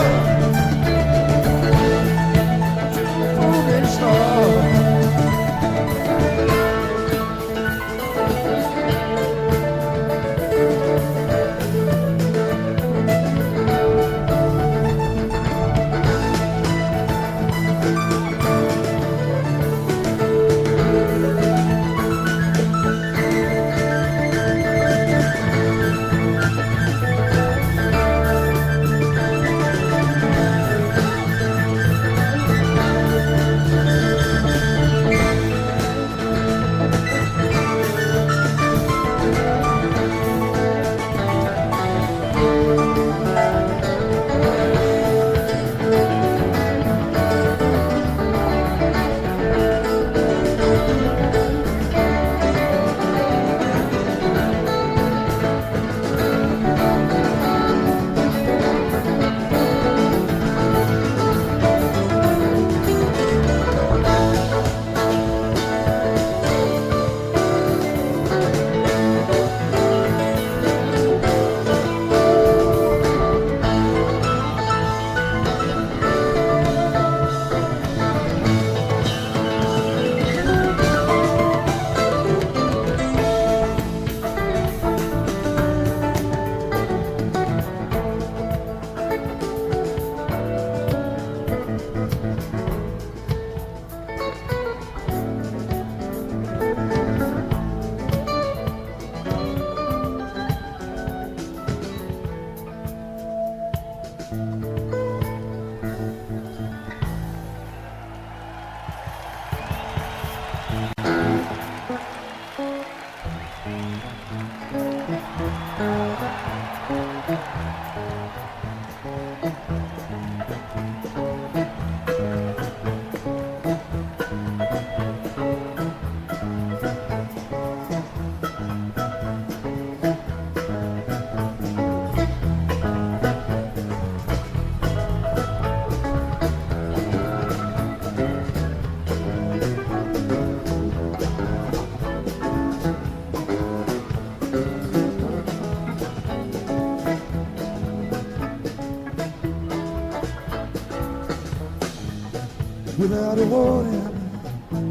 Without a warning,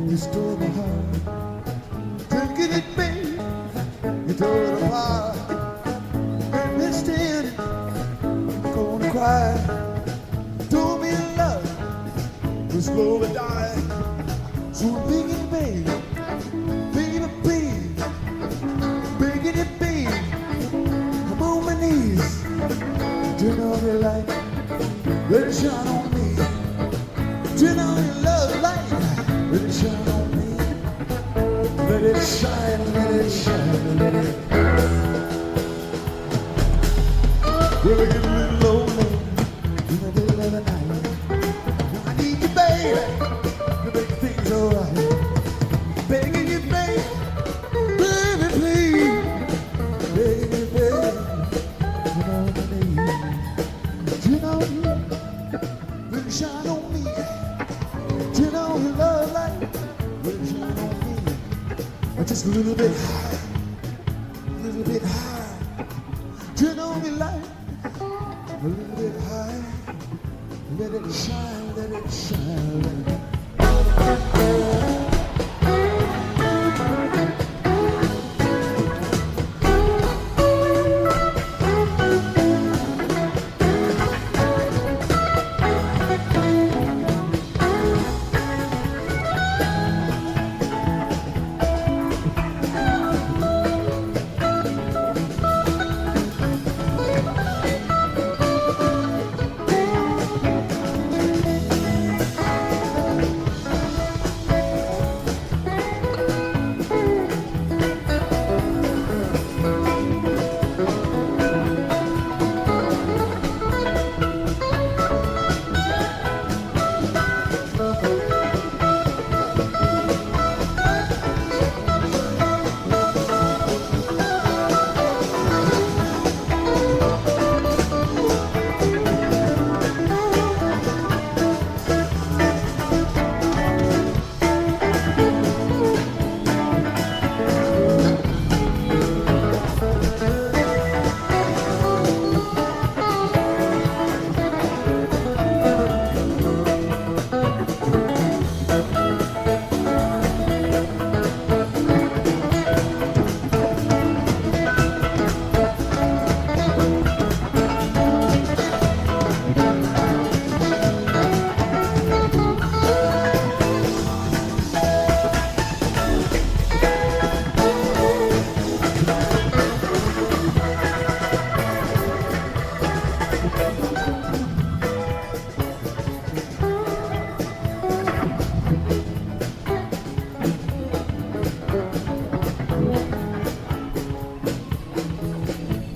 you stole my heart. Drinking it, babe, you tore it apart. And me standing, gonna cry. Told me love was slowly dying. So I'm begging, babe, baby, babe, begging it, babe. I'm on my knees, turn on your light, let it shine on me. Turn on your love light, let it shine on me. Let it shine, let it shine, let it. Well, I get a little lonely in the middle of the night. I need you, baby, to make things alright. Begging you, baby, baby, please. Begging you, baby, turn on my knees. Turn on you, let it shine on me. Turn on your love light, let it shine on me. Just a little bit higher, a little bit higher. Turn on your light, a little bit higher. Let it shine, let it shine, let it.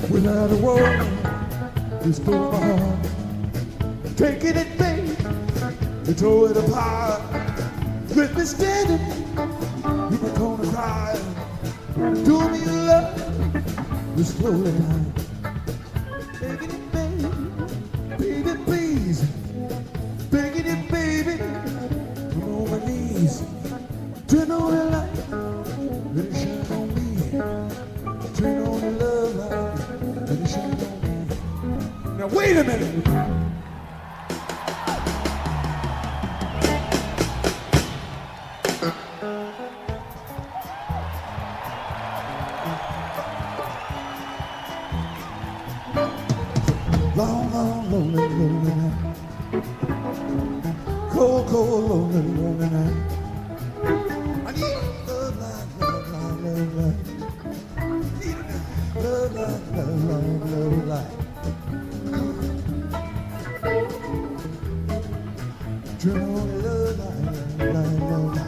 Without a warning, you stole my heart. Taking it, babe, you tore it apart. Let me standing in the corner crying. Told me your love was slowly dying. Taking it, babe, baby, please. Begging it, baby, I'm on my knees. Turn on the light, let it shine on me. Turn on the love light, let it shine on me. Now wait a minute. Long, long, lonely, lonely night. Cold, cold, lonely, lonely night. I need love light, love light, love light. Need love light, love light, love light. Turn on the love light, love light.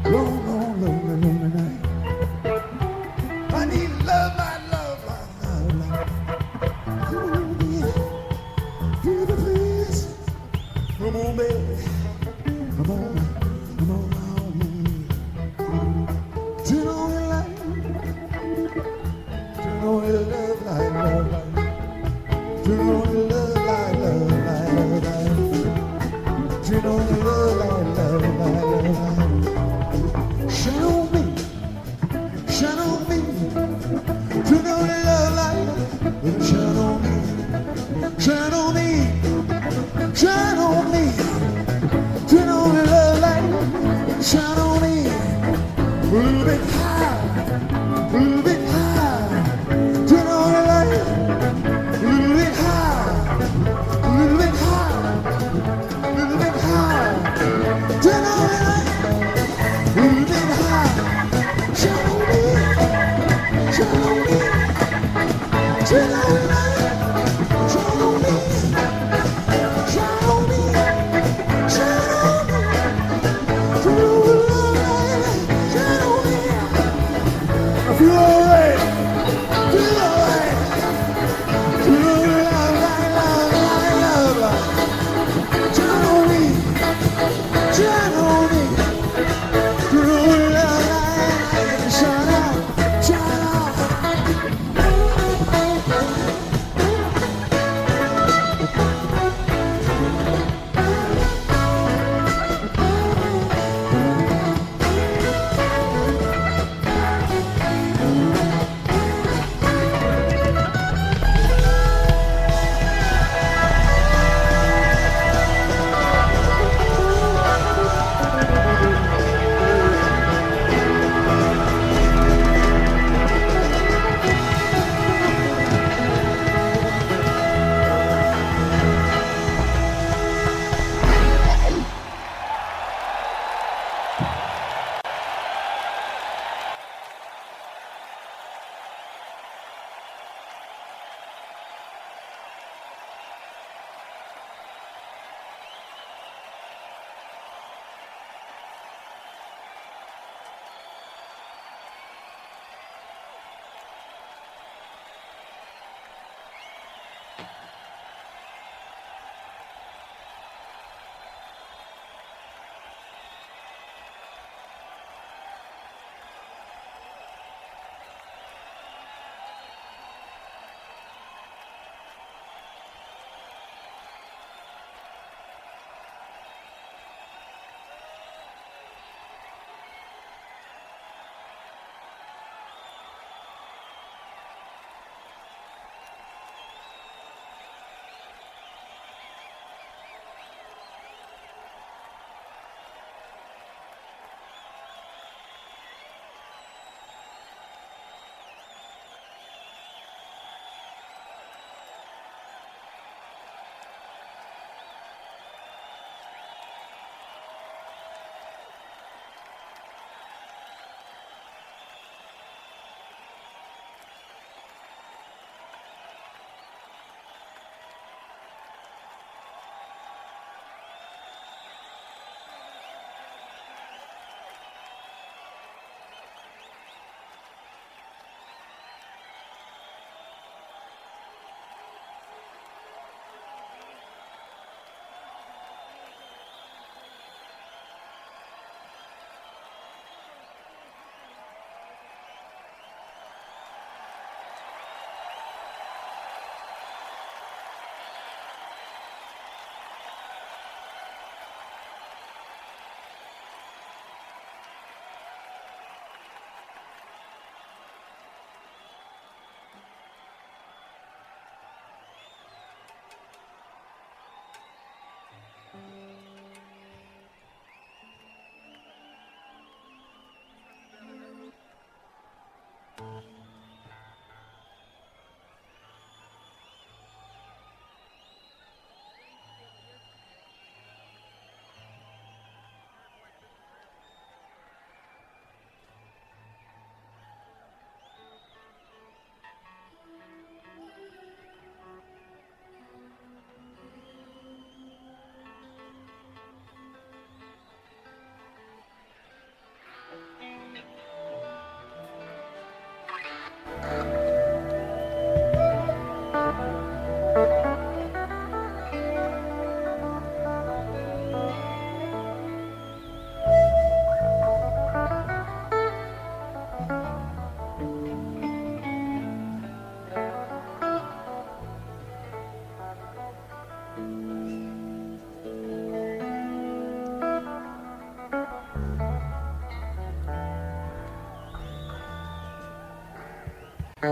Long, long, lonely, lonely night. I need love, my love, my love, love. Come on, baby. Pretty please. Come on, baby. Come on, come on, come on. Turn on the light. Turn on the love light, love light. Turn on the love light, love light, love light. Turn on the love light, love light, love light. Shine on me, shine on me. Turn on the love light, shine on me, shine on me, shine on me. Turn on the love light, shine on me. A little bit high, a little bit high. Turn on the light, a little bit high, a little bit high, a little bit high. Turn on the light. You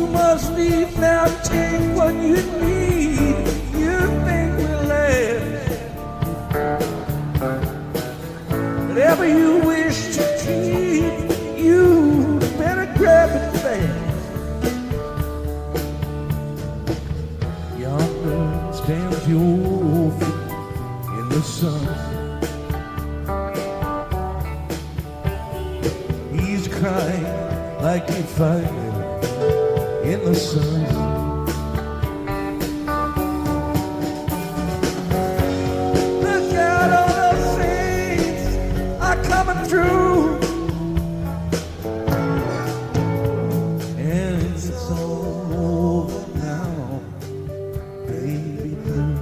must leave now, take what you need. You think will last. Whatever you wish to keep, you better grab it fast. Yonder stands your feet in the sun. He's crying like a fire in the sun. Look out, all the saints are coming through, and it's all over now, baby blue.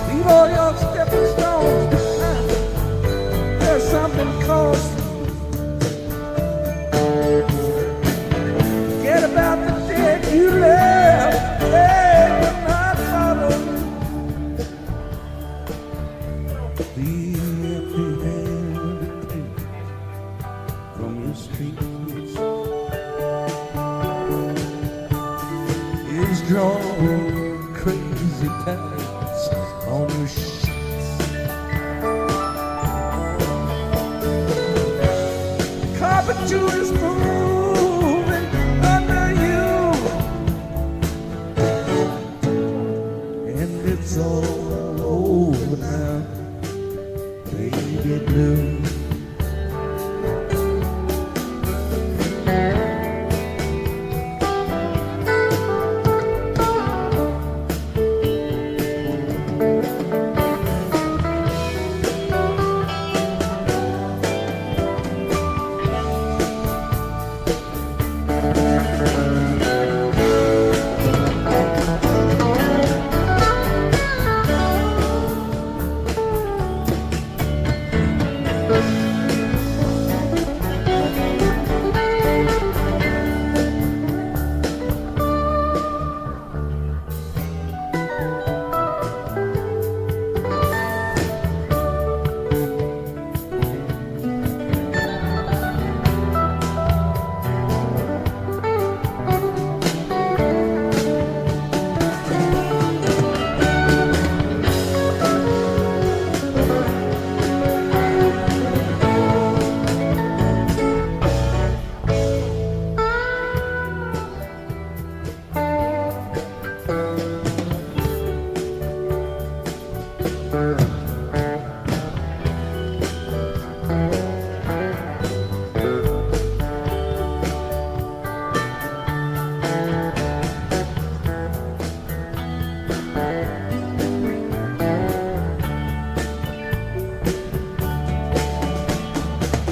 Leave all your stepping stones behind. There's something costly. Forget about the dead you left. They will not follow. The empty-handed pain from your streets is drawing crazy patterns on your sheets. Carpet is moving under you, and it's all over now, baby blue.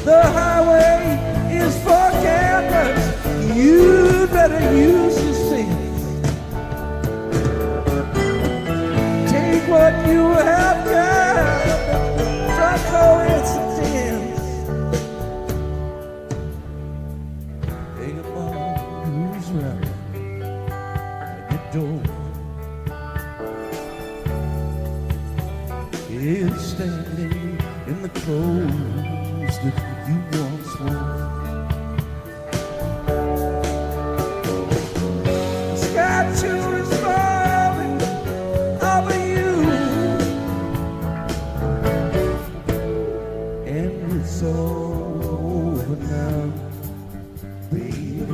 The highway is for gamblers. You better use your sense. Take what you have got from coincidence. Take a ball who's right at your door. It's standing in the clothes that you once wore. The sky too is falling over you, and it's all over now, baby.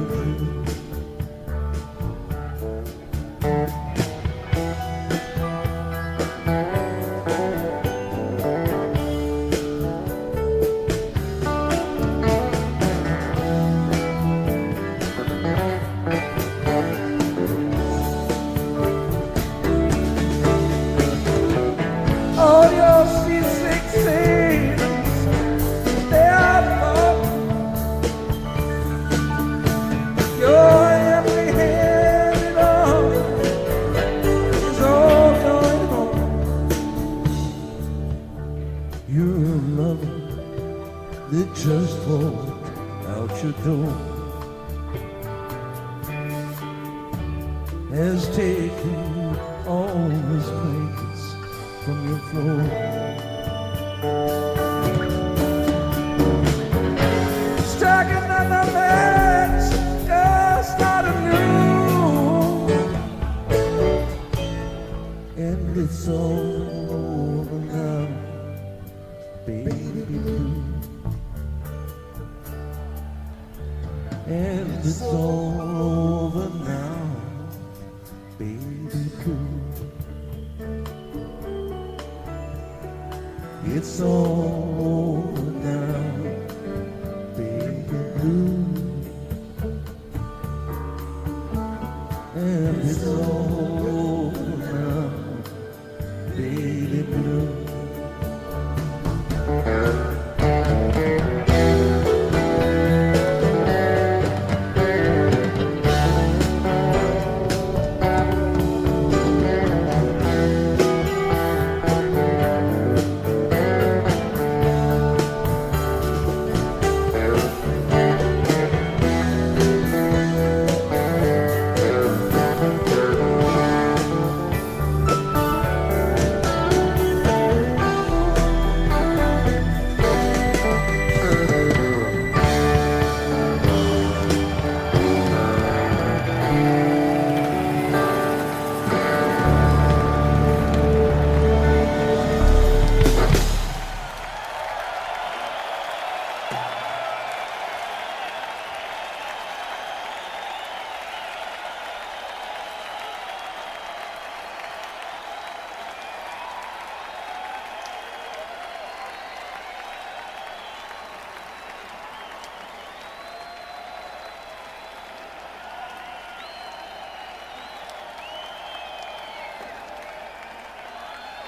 door has taken all his blankets from your floor. Stacking on the beds, just not anew, and it's all over now, baby blue. And it's all over now, baby blue. It's all over now, baby blue. And it's all